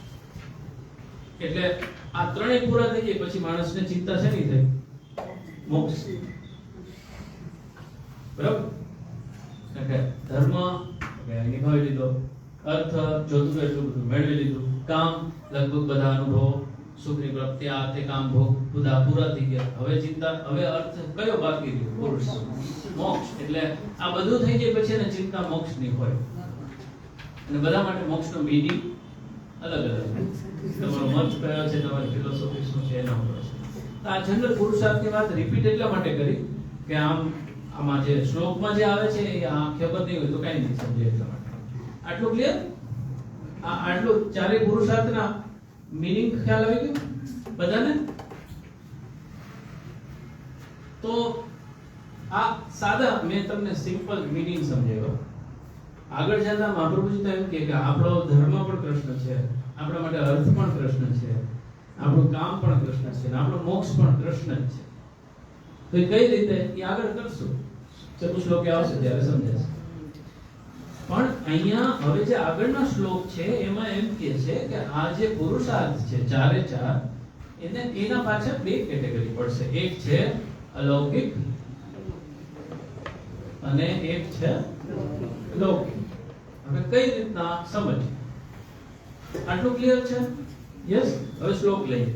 એટલે આ ત્રણેય પૂરા થઈ જાય પછી માણસને ચિંતા છે નહીં થઈ મોક્ષ. બરાબર? કે ધર્મ નિભાવી લીધો, અર્થ જોતું એટલું બધું મેળવી લીધું, કામ લગભગ બધા અનુભવો, સુખની પ્રાપ્તિ, આ તે કામ ભોગ બધા પૂરા થઈ ગયા. હવે ચિંતા, હવે અર્થ કયો બાકી રહ્યો? પુરુષ મોક્ષ. એટલે આ બધું થઈ જાય પછી એને ચિંતા મોક્ષની હોય. અને બધા માટે મોક્ષનો મીનિંગ અલગ અલગ. તમારો મત કયો છે, તમારી ફિલોસોફી શું છે એના ઉપર છે. તો આ જનરલ પુરુષાર્થની વાત રિપીટ એટલા માટે કરી કે આમાં જે શ્લોકમાં જે આવે છે એ આ ખબર નહીં હોય તો કઈ નહીં સમજે એટલા માટે. આટલું ક્લિયર? આટલું ચારે પુરુષાર્થના મીનિંગ ખ્યાલ આવી ગયો બધાને? તો આ સાદા મેં તમને સિમ્પલ મીનિંગ સમજાવ્યો. આગળ જતા મહાપ્રભુજી તો એમ કે આપણો ધર્મ પણ કૃષ્ણ છે, આપણા માટે અર્થ પણ કૃષ્ણ છે, આપણું કામ પણ કૃષ્ણ છે, અને આપણો મોક્ષ પણ કૃષ્ણ જ છે. તો એ કઈ રીતે એ આગળ કરશું, ચતુશ્લોકી આવશે ત્યારે સમજાશે. પણ અહીંયા હવે જે આગળનો શ્લોક છે એમાં એમ કહે છે કે આ જે પુરુષાર્થ છે ચારે ચાર એના પાછળ બે કેટેગરી પડશે, એક છે અલૌકિક અને એક છે લૌકિક. હવે કઈ રીતના સમજ, આટલું ક્લિયર છે? યસ. હવે શ્લોક લઈએ.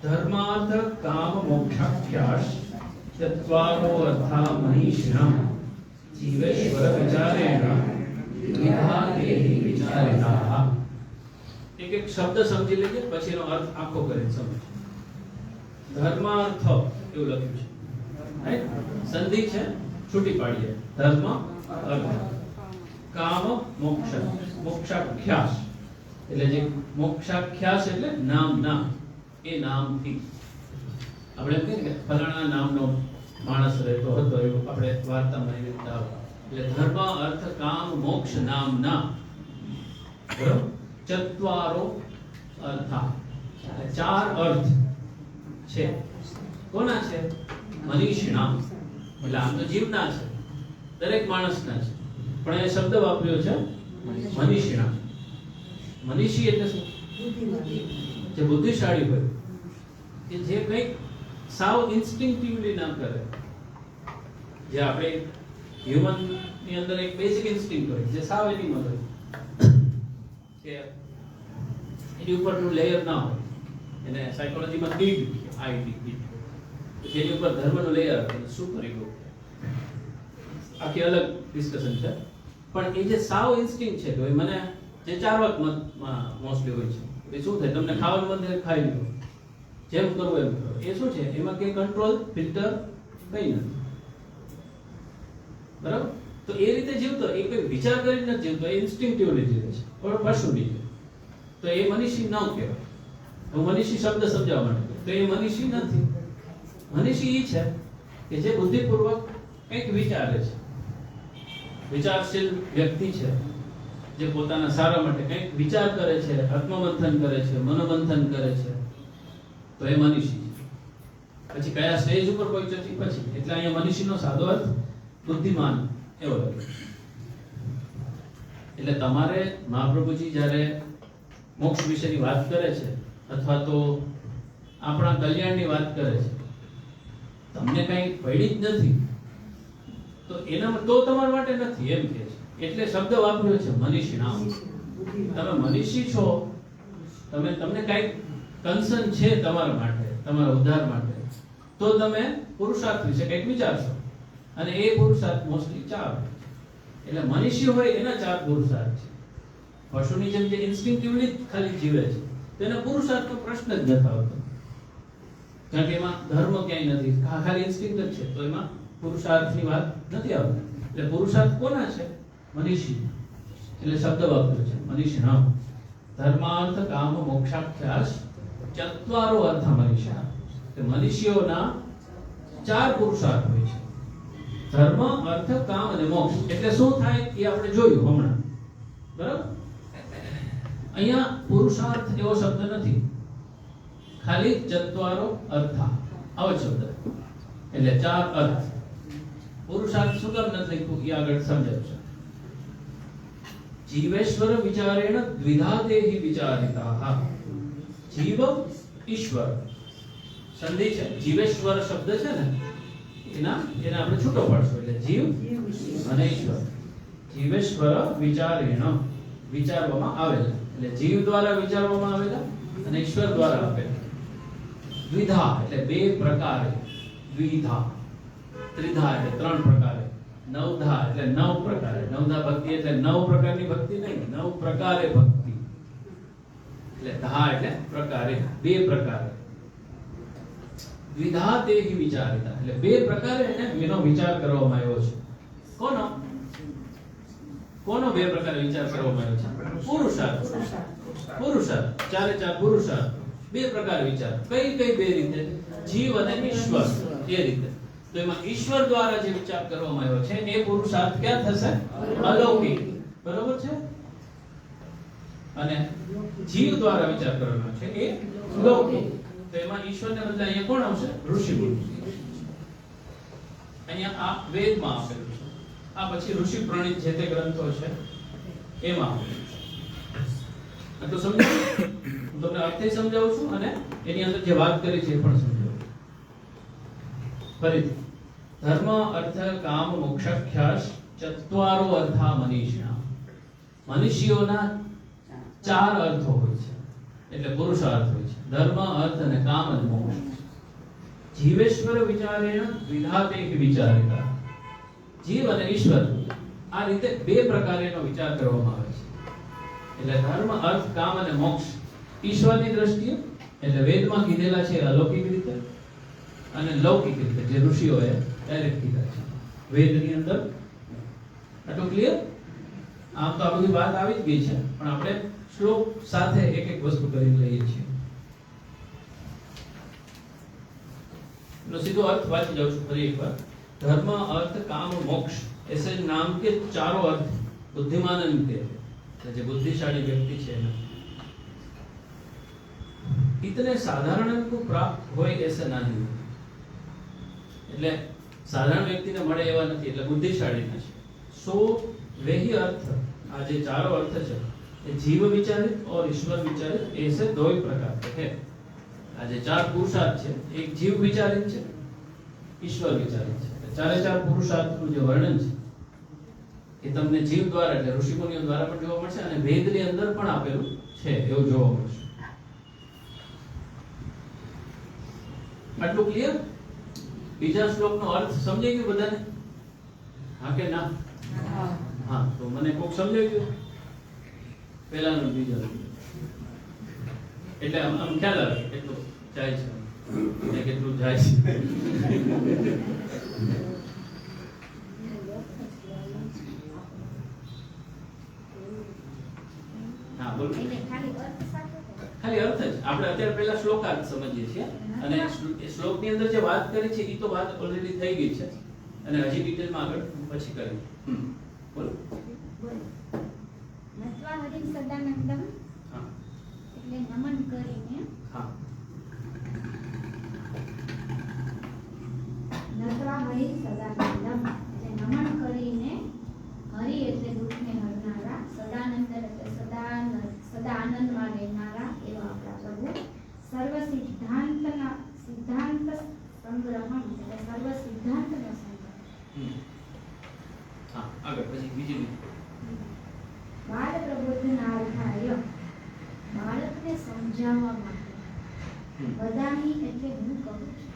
ધર્માર્થ કામ મોક્ષાખ્યાસ ચત્વારો અર્થા મનીષિણઃ જીવેશ્વર વિચારેણ વિધાતેહિ વિચારિતાઃ. એક એક શબ્દ સમજી લઈએ, પછી એનો અર્થ આખો કરીને સમજ. ધર્માર્થ એવું લખ્યું છે, રાઈટ? સંધિ છે, છૂટી પાડીએ. ધર્મ અર્થ, કામ મોક્ષ, મોક્ષાખ્યાસ એટલે જે મોક્ષાખ્યાસ એટલે નામના, એ નામથી આપણે એમ કહીએ કે ફલાણા નામનો માણસ રહેતો હતો, એવું આપણે વાર્તામાં એવી રીતે આવે. એટલે ધર્મ અર્થ કામ મોક્ષ નામના, બરોબર? ચત્વારો અર્થા, ચાર અર્થ છે. કોના છે? મનીષિણા. એટલે આમ તો જીવના છે, દરેક માણસના છે, પણ એ શબ્દ વાપર્યો છે મનીષિણા. મનીષી એટલે શું? જે બુદ્ધિશાળી હોય, કે જે કંઈક સાવ ઇન્સ્ટિંક્ટિવલી ના કરે. જે આપણે હ્યુમન ની અંદર એક બેઝિક ઇન્સ્ટિંક્ટ હોય, જે સાવ એનિમલ હોય, કે એની ઉપરનું લેયર ના હોય. એને સાયકોલોજીમાં ડીડ, આઈડી, જેની ઉપર ધર્મનું લેયર શું કરી ગયું, આખી અલગ ડિસ્કશન છે. પણ એ જે સાવ ઇન્સ્ટિંક્ટ છે, કે મને જે ચારવાક મોસ્ટલી હોય છે, એ શું થાય? તમને ખાવાનું મન થાય, ખાઈ લો, જેમ કરવું એમ કરો. એ શું છે? એમાં કઈ કંટ્રોલ, ફિલ્ટર કઈ નથી, બરાબર? તો એ રીતે જીવતો, એ કોઈ વિચાર કરીને નથી જીવતો, એ ઇન્સ્ટિંક્ટિવલી જીવે છે, બરાબર? પશુની જેમ. તો એ મનીષી ન કહેવાય. હું મનીષી શબ્દ સમજાવવા માટે, તો એ મનીષી નથી. મનીષી એ છે કે જે બુદ્ધિપૂર્વક કંઈક વિચારે છે, વિચારશીલ વ્યક્તિ છે, જે પોતાના સારા માટે કંઈક વિચાર કરે છે, આત્મમંથન કરે છે, મનોમંથન કરે છે, તો એ મનીષી છે. પછી કયા સ્ટેજ ઉપર પહોંચે છે પછી, એટલે અહીંયા મનીષીનો સાદો અર્થ બુદ્ધિમાન એવો લખ્યો. એટલે તમારે મહાપ્રભુજી જ્યારે મોક્ષ વિશેની વાત કરે છે, અથવા તો આપણા કલ્યાણની વાત કરે છે, તમને કઈ પડી જ નથી, તો એના તો તમારા માટે નથી એમ કહે છે. એટલે શબ્દ વાપર્યો છે મનીષિણા. તમે મનીષી છો, તમને કઈ કન્સર્ન છે તમારા માટે, તમારા ઉદ્ધાર માટે, તો તમે પુરુષાર્થ વિશે કંઈક વિચારશો. અને એ પુરુષાર્થ મોસ્ટલી ચાર. એટલે મનીષી હોય એના ચાર પુરુષાર્થ છે. પશુની જેમ જે ઇન્સ્ટિંક્ટિવલી ખાલી જીવે છે, તેને પુરુષાર્થનો પ્રશ્ન જ નથી આવતો, કારણ કે એમાં ધર્મ ક્યાંય નથી, ખાલી ઇન્સ્ટિંક્ટ જ છે. તો એમાં પુરુષાર્થની વાત નથી આવતી. એટલે પુરુષાર્થ કોના છે? મનીષી. એટલે શબ્દ વાપર્યો છે મનીષિણા. ધર્માર્થ કામ મોક્ષાખ્યાસ ચત્વારો અર્થ મનીષા. કે મનીષીઓના ચાર પુરુષાર્થ હોય છે: ધર્મ, અર્થ, કામ અને મોક્ષ. એટલે શું થાય એ આપણે જોયું હમણાં, બરાબર? અહીંયા પુરુષાર્થ એવો શબ્દ નથી, ખાલી ચત્વારો અર્થા આવો શબ્દ. એટલે ચાર અર્થ. પુરુષાર્થ શું કામ નથી લખ્યું એ આગળ સમજાવશે. જીવેશ્વર વિચારેણ દ્વિધાતેહિ વિચારિતાઃ. જીવ ઈશ્વર સંધિ છે. જીવેશ્વર શબ્દ છે ને, એને આપણે છૂટો પાડશું. એટલે જીવ અને ઈશ્વર. જીવેશ્વર વિચારેણ, વિચારવામાં આવેલા. એટલે જીવ દ્વારા વિચારવામાં આવેલા અને ઈશ્વર દ્વારા આપેલા. દ્વિધા એટલે બે પ્રકારે, દ્વિધા. ત્રિધા એટલે ત્રણ પ્રકારે. નવધા એટલે નવ પ્રકારે. નવધા ભક્તિ એટલે નવ પ્રકારની ભક્તિ નહીં, નવ પ્રકારે ભક્તિ. એટલે ધા એટલે પ્રકારે, બે પ્રકારે. દ્વિધા તેહિ વિચારિતા એટલે બે પ્રકારે એનો વિચાર કરવામાં આવ્યો છે. કોનો બે પ્રકારે વિચાર કરવામાં આવ્યો છે? પુરુષાર્થ. પુરુષાર્થ, ચારે ચાર પુરુષાર્થ, બે પ્રકાર વિચાર. કઈ બે રીતે? જીવ અને ઈશ્વર, એ રીતે. તો એમાં ઈશ્વર દ્વારા જે વિચાર કરવામાં આવ્યો છે એ પુરુષાર્થ ક્યાં થશે? અલૌકિક. બરોબર છે? અને જીવ દ્વારા વિચાર કરવામાં છે એ લૌકિક. તો એમાં ઈશ્વરને બદલે અહીંયા કોણ આવશે? ઋષિમુનિ. અહીંયા આ વેદમાં આપેલું છે. આ પછી ઋષિ પ્રણિત જે તે ગ્રંથો છે એમાં આપેલું છે. તો સમજો હું તમને અર્થે સમજાવું છું અને એની અંદર જે વાત કરી છે એ પણ સમજાવું. ફરીથી ધર્મ અર્થ કામ મોક્ષાખ્યાસ ચત્વારો અર્થા મનીષિણા. મનુષ્યોના 4 અર્થો હોય છે, એટલે પુરુષાર્થ હોય છે. ધર્મ, અર્થ અને કામ અને મોક્ષ. જીવેશ્વર વિચારેણ વિધાતે વિચારિતા. જીવ અને ઈશ્વર આ રીતે 2 પ્રકારેનો વિચાર કરવામાં આવે છે. એટલે ધર્મ, અર્થ, કામ અને મોક્ષ ઈશ્વરની દ્રષ્ટિએ, એટલે વેદમાં કીધેલા છે અલૌકિક રીતે અને લૌકિક રીતે, જે ઋષિઓએ ડાયરેક્ટ કીધા છે વેદની અંદર. આટલું ક્લિયર? આમ તો આ બધી વાત આવી જ ગઈ છે, પણ આપણે શ્લોક સાથે એક એક વસ્તુ કરી લઈએ છીએ. નો સીધો અર્થ વાંચી જાઉં છું ફરી એકવાર. धर्म, अर्थ, काम, मोक्ष ऐसे नाम के 4 अर्थ बुद्धिमान के हैं, जो बुद्धिशाली व्यक्ति है ना, इतने साधारण को प्राप्त होए ऐसे नहीं. એટલે સાધારણ વ્યક્તિને મળે એવા નથી, એટલે બુદ્ધિશાળીના છે. સો वही अर्थ, આ જે 4 अर्थ છે એ જીવ વિચારિત और ईश्वर विचारित ऐसे 2 प्रकार के हैं. આ જે 4 પુરુષાર્થ છે, એક જીવ વિચારિત છે, ईश्वर विचारित છે. 4 પુરુષાર્થનું જે વર્ણન છે એ તમને જીવ દ્વારા, એટલે ઋષિમુનિઓ દ્વારા પણ જોવા મળશે અને વેદની અંદર પણ આપેલું છે એવું જોવા મળશે. આટલું ક્લિયર? બીજા શ્લોકનો અર્થ સમજાઈ ગયો બધાને? હા કે ના? હા, તો મને કોક સમજાઈ ગયું? પહેલાનો બીજાનો એટલે આમ ખ્યાલ આવે કેટલું જાય છે અને કેટલું જાય છે. હા બોલો. ખાલી અર્થ જ આપણે અત્યારે પહેલા શ્લોકાર્થ સમજીએ છીએ અને શ્લોકની અંદર જે વાત કરી છે એ તો વાત ઓલરેડી થઈ ગઈ છે અને હજી ડિટેલમાં આગળ પછી કરીએ. બોલો. નત્વા હરિ સદાનંદમ. હા એટલે નમન કરીને. હા. નત્વા હરિ સદાનંદમ એટલે નમન કરીને. હરિ એટલે દુઃખને હરનારા, સદાનંદ એટલે સદા આનંદમાં રહેનારા એવા આપણા પ્રભુ. સર્વ સિદ્ધાંતના સિદ્ધાંત સંગ્રહમ એટલે સર્વ સિદ્ધાંતનો સંગ્રહ. હા આગળ પછી બીજી બાળ પ્રબોધનાર્થાય બાળકને સમજાવવા માટે. બધાની એટલે હું કહું છું.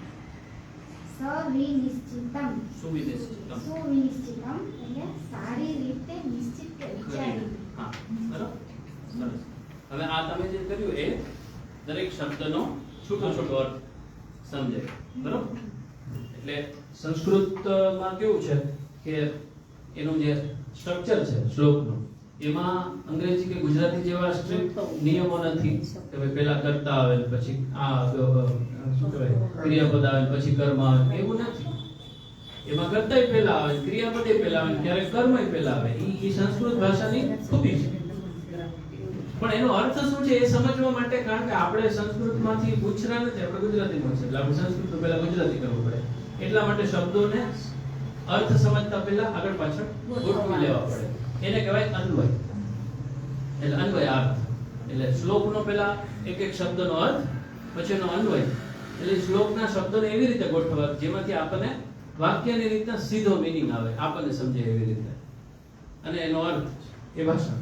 સવિનિશ્ચિતમ સુવિનિશ્ચિતમ એટલે સારી રીતે નિશ્ચિત વિચારી. હા બરાબર, સરસ. હવે આ તમે જે કર્યું એ દરેક શબ્દનો છૂટો છૂટો અર્થ સમજાય, બરાબર? એટલે સંસ્કૃતમાં કેવું છે કે એનું જે સ્ટ્રક્ચર છે શ્લોકનું, એમાં અંગ્રેજી કે ગુજરાતી જેવા સ્ટ્રિક્ટ નિયમો નથી કે ભાઈ પહેલા કર્તા આવે ને પછી આ શું કહેવાય ક્રિયાપદ આવે પછી કર્મ આવે, એવું નથી. એમાં કર્તાય પહેલા આવે, ક્રિયાપદે પહેલા આવે, ક્યારેક કર્મય પહેલા આવે. એ સંસ્કૃત ભાષાની ખૂબી છે. પણ એનો અર્થ શું છે એ સમજવા માટે, કારણ કે આપણે સંસ્કૃતમાંથી પૂછરા નથી, આપણે ગુજરાતીમાં છે એટલે આપણે સંસ્કૃત પહેલા ગુજરાતી કરવું પડે. એટલા માટે શબ્દોને અર્થ સમજતા પહેલા આગળ પાછળ ગોઠવી લેવા પડે. એને કહેવાય અન્વય. એટલે અન્વય અર્થ, એટલે શ્લોકનો પહેલા એક એક શબ્દનો અર્થ, પછી એનો અન્વય. એટલે શ્લોકના શબ્દોને એવી રીતે ગોઠવવા જેમાંથી આપણને વાક્યની રીતના સીધો મીનિંગ આવે, આપણને સમજે એવી રીતે, અને એનો અર્થ એ ભાષા.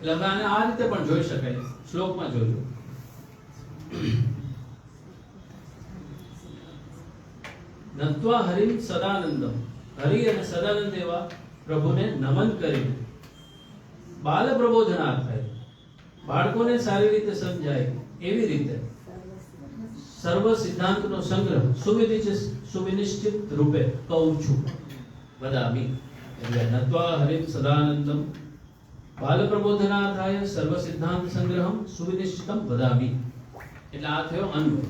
એટલે હવે આને આ રીતે પણ જોઈ શકાય. શ્લોકમાં જોજો. નત્વા હરિમ સદાનંદમ, હરિ અને સદાનંદ એવા પ્રભુને નમન કરીને બાલ પ્રબોધનાર્થાય, બાળકોને સારી રીતે સમજાય એવી રીતે સર્વ સિદ્ધાંતનો સંગ્રહ સુવિનિશ્ચિત રૂપે કહું છું વદામી. એટલે નત્વા હરિમ સદાનંદમ બાલ પ્રબોધનાર્થાય સર્વ સિદ્ધાંત સંગ્રહમ સુવિનિશ્ચિતમ વદામી. એટલે આ થયો અન્વય.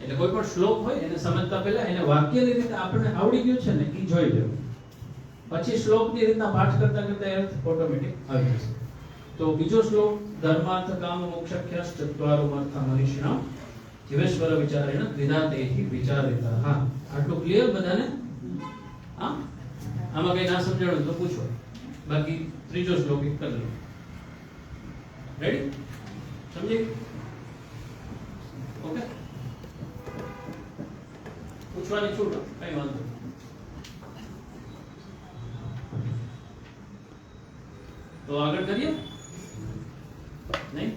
એટલે કોઈ પણ શ્લોક હોય એને સમજતા પહેલા એને વાક્યની રીતે આપણે આવડી ગયું છે ને એ જોઈ લેવું, પછી શ્લોકની રીતના પાઠ કરતા કરતા અર્થ ઓટોમેટિક આવી જશે. તો બીજો શ્લોક ધર્માર્થ કામ મોક્ષાખ્યાસ ચત્વારો અર્થા મનીષિણાં જીવેશ્વર વિચારેણ વિધાતેહિ વિચારિતા. હા આટલું ક્લિયર બધાને? હા આમાં કઈ ના સમજાણું તો પૂછો, બાકી ત્રીજો શ્લોક એક કરી લો. રેડી? સમજી? ઓકે, પૂછવાની છૂટ, કઈ વાંધો નહીં. તો આગળ કરીએ નહીં?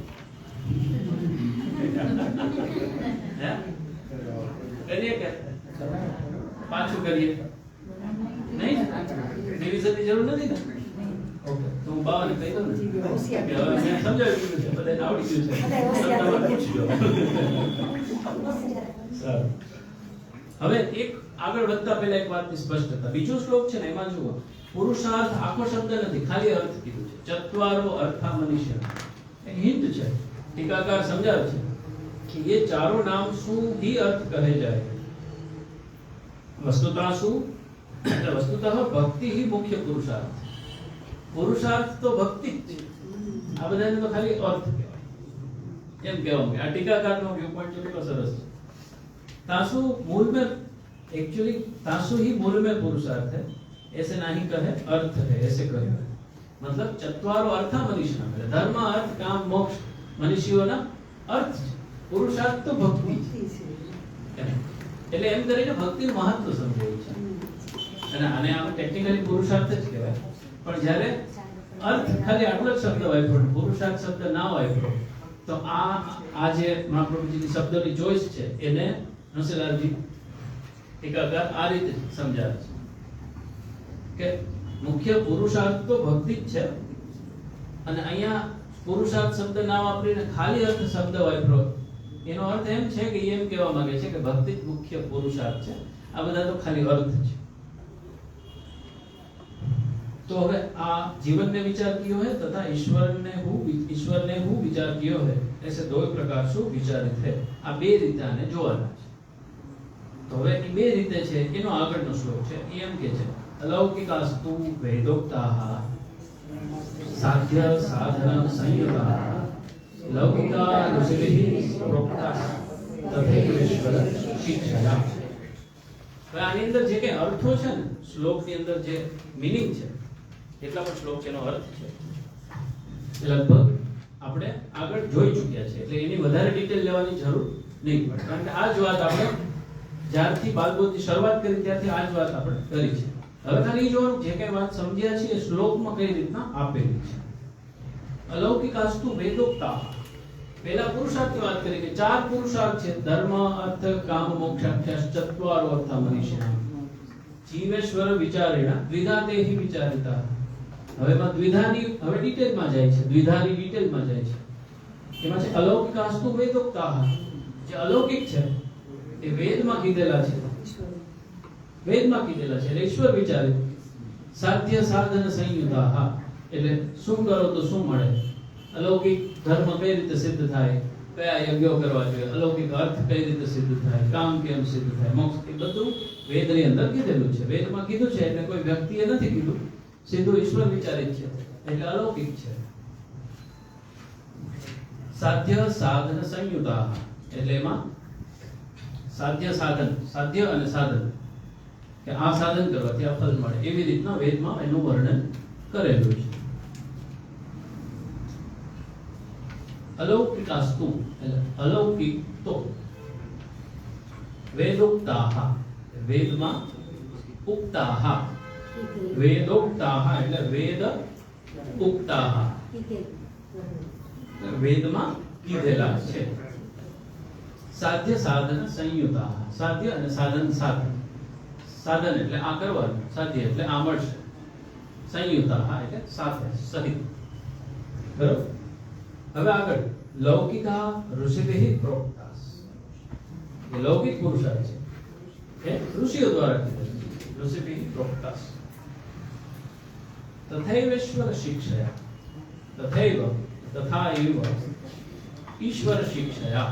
હે? કરીએ કે પાછું કરીએ નહીં? રિવિઝનની જરૂર નથી ને? ઓકે, તો હું બાવાને કહી દઉં ને કે હવે મેં સમજાવી દીધું છે, બધાને આવડી ગયું છે, તમારે પૂછજો. સારું. હવે એક આગળ વધતા પહેલા એક વાતની સ્પષ્ટતા. બીજો શ્લોક છે ને એમાં જુઓ, પુરુષાર્થ આખો શબ્દ નથી, ખાલી અર્થ કીધું છે. ચત્વારો અર્થા મનુષ્ય, એક હિન્ટ છે. ટીકાકાર સમજાવે છે કે એ ચારો નામ શું ही अर्थ કહે જાય. વસ્તુતઃ શું? એટલે વસ્તુતઃ ભક્તિ ही મુખ્ય પુરુષાર્થ. પુરુષાર્થ તો ભક્તિ જ છે. આ બધાને તો ખાલી અર્થ કહેવાય. એમ કહેવામાં આ ટીકાકારનો વ્યૂ પોઈન્ટ કેટલો સરસ છે. तासु मूल में एक्चुअली तासु ही मूल में पुरुषार्थ है, ऐसे नहीं कहे अर्थ है, ऐसे कहे. मतलब चत्वारो अर्था मनुष्य ना, धर्म अर्थ काम मोक्ष मनुष्योना अर्थ છે. પુરુષાર્થ તો ભક્તિ છે. એટલે એમ કરીને ભક્તિનું મહત્વ સમજાયું છે. અને આને આપણે ટેકનિકલી પુરુષાર્થ જ કહેવાય. પણ જ્યારે અર્થ ખાલી આટલો જ શબ્દ વાપરો, પુરુષાર્થ શબ્દ ના વાપરો, તો આ જે મહાપ્રભુજીની શબ્દની ચોઈસ છે એને નરસિંહલાલજી ટીકાકાર આ રીતે સમજાવે છે કે મુખ્ય પુરુષાર્થ તો ભક્તિ જ છે. અને અહીંયા પુરુષાર્થ શબ્દ ના વાપરીને ખાલી અર્થ શબ્દ વાપરો, એનો અર્થ એમ છે કે એમ કહેવા માંગે છે કે ભક્તિ જ મુખ્ય પુરુષાર્થ છે, આ બધા તો ખાલી અર્થ છે. तो હવે આ जीवन में विचार कियो है तथा ईश्वर ने हूँ विचार कियो है, ऐसे दो प्रकार से विचारित है. આ બે રીતે આને જોવાના છે. તો હવે એ બે રીતે છે એનો આગળનો શ્લોક છે. એ એમ કે છે, અલૌકિકાસ્તુ વેદોક્તાઃ સાધ્ય સાધન સંયુતા લૌકિકા ઋષિભિઃ પ્રોક્તા તથૈવેશ્વર શિક્ષયા. હવે આની અંદર જે કે અર્થો છે ને, શ્લોકની અંદર જે મીનિંગ છે, એટલા પણ શ્લોક એનો અર્થ છે લગભગ આપણે આગળ જોઈ ચૂક્યા છે, એટલે એની વધારે ડિટેલ લેવાની જરૂર નહીં પડે. કારણ કે આ જ વાત આપણે જ્યારથી બાલબોધની શરૂઆત કરી ત્યારથી આ જ વાત આપણે કરી છે. હવે ખાલી જોવાનું જે કઈ વાત સમજ્યા છે એ શ્લોકમાં કઈ રીતના આપેલી છે. અલૌકિકાસ્તુ વેદોક્તા, પહેલા પુરુષાર્થની વાત કરી કે ચાર પુરુષાર્થ છે, ધર્મ અર્થ કામ મોક્ષ ચત્વારો અર્થા મનીષિણા જીવેશ્વર વિચારેણા દ્વિધા તેહિ વિચારિતા. હવે માં દ્વિધાની હવે ડિટેલમાં જાય છે, દ્વિધાની ડિટેલમાં જાય છે. એમાં છે અલૌકિકાસ્તુ વેદોક્તાઃ, જે અલૌકિક છે એ વેદમાં કીધેલા છે, વેદમાં કીધેલા છે એટલે ઈશ્વર વિચારિત. સાધ્ય સાધન સંયુતાઃ, એટલે શું કરો તો શું મળે. અલૌકિક ધર્મ કઈ રીતે સિદ્ધ થાય, કયા યજ્ઞો કરવા જોઈએ, અલૌકિક અર્થ કઈ રીતે સિદ્ધ થાય, કામ કેમ સિદ્ધ થાય, મોક્ષ, એ બધું વેદની અંદર કીધેલું છે. વેદમાં કીધું છે એટલે કોઈ વ્યક્તિએ નથી કીધું, સીધું ઈશ્વર વિચારિત છે એટલે અલૌકિક છે. સાધ્ય સાધન સંયુતા, એટલે એમાં સાધ્ય સાધન, સાધ્ય અને સાધન, કે આ સાધન કરવાથી આ ફળ મળે, એવી રીતના વેદમાં એનું વર્ણન કરેલું છે. અલૌકિકાસ્તુ એટલે અલૌકિક તો, વેદોક્તાઃ વેદમાં, ઉક્તાઃ વેદોક્તાઃ એટલે વેદ ઉક્તાઃ વેદમાં કીધેલા છે. સાધ્ય સાધન સંયુતાઃ, સાધ્ય અને સાધન સાથે, સાધન એટલે આ કરવાનું, સાધ્ય એટલે આ મળશે, સંયુતાઃ એટલે સાથે સહિત. બરોબર. હવે આગળ લૌકિકા ઋષિભિઃ પ્રોક્તા, એ લૌકિક પુરુષાર્થ છે એ ઋષિઓ દ્વારા કીધેલું, ઋષિભિઃ પ્રોક્તા. તથૈવેશ્વર શિક્ષયા, તથૈવ તથા એવ ઈશ્વર શિક્ષયા,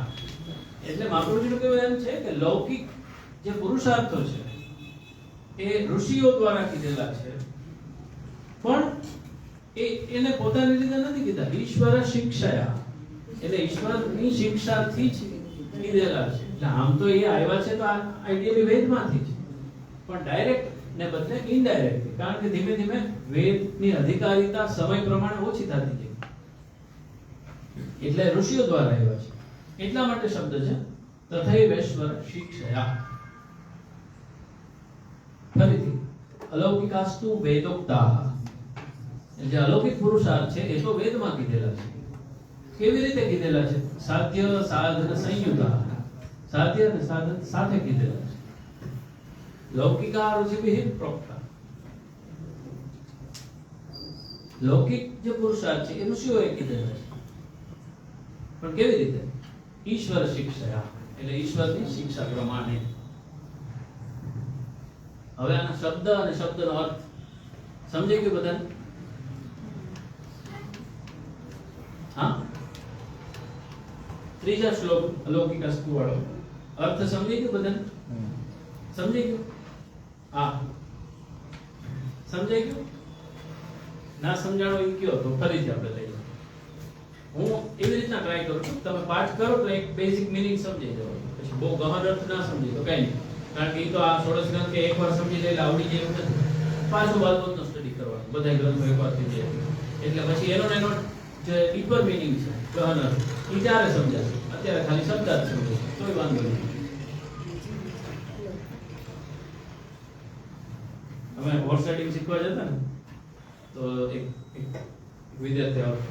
એટલે મહાપ્રભુજીનું કહેવું એમ છે કે લૌકિક જે પુરુષાર્થો છે એ ઋષિઓ દ્વારા કીધેલા છે, પણ એને પોતાની રીતે નથી કીધા. ઈશ્વર શિક્ષયા એટલે ઈશ્વરની શિક્ષાથી જ કીધેલા છે. એટલે આમ તો એ આવ્યા છે તો આઈડિયલી વેદમાંથી જ, પણ ડાયરેક્ટ ને બદલે ઇનડાયરેક્ટ, કારણ કે ધીમે ધીમે વેદની અધિકારીતા સમય પ્રમાણે ઓછી થતી જાય. એટલે ઋષિઓ દ્વારા આવ્યા છે. એટલા માટે શબ્દ છે તથૈવેશ્વર શિક્ષયા. ફરીથી અલૌકિકાસ્તુ વેદોક્તા. જે અલૌકિક પુરુષાર્થ છે એ તો વેદમાં કીધેલા છે. કેવી રીતે કીધેલા છે? સાધ્ય સાધન સંયુતા. સાધ્ય અને સાધન સાથે કીધેલા છે. લૌકિકા ઋષિભિઃ પ્રોક્તા. લૌકિક જે પુરુષાર્થ છે એ ઋષિઓએ કીધેલા છે. પણ કેવી રીતે? ઈશ્વર શિક્ષયા, એટલે ઈશ્વરની શિક્ષા પ્રમાણે. હવે આના શબ્દ અને શબ્દનો અર્થ સમજાઈ ગયું બધાને? હા, ત્રીજા શ્લોક અલૌકિકાસ્તુ વાળો અર્થ સમજાઈ ગયું બધાને? સમજાઈ ગયું? હા, સમજાઈ ગયું? ના સમજાણો એ કયો તો ફરીથી આપણે લઈએ. હું એવી રીતના ટ્રાય કરું છું, તમે પાઠ કરો તો એક બેઝિક મિનિંગ સમજી જાવ. પછી બહુ ગહન અર્થ ના સમજી તો કઈ નહીં, કારણ કે એ તો આ ષોડશ ગ્રંથ કે એકવાર સમજી લે એટલે આવડી જાય એવું નથી. પાછું વાતનો સ્ટડી કરવાનું, બધા ગ્રંથો એકવાર થઈ જાય એટલે પછી એનો જે ડીપર મિનિંગ છે, ગહન અર્થ, એ ત્યારે સમજાશે. અત્યારે ખાલી શબ્દ જ સમજે તોય વાંધો નહીં. અમે હોર્સ રાઇડિંગ શીખવા જતા ને તો એક વિદ્યાર્થી આવતો,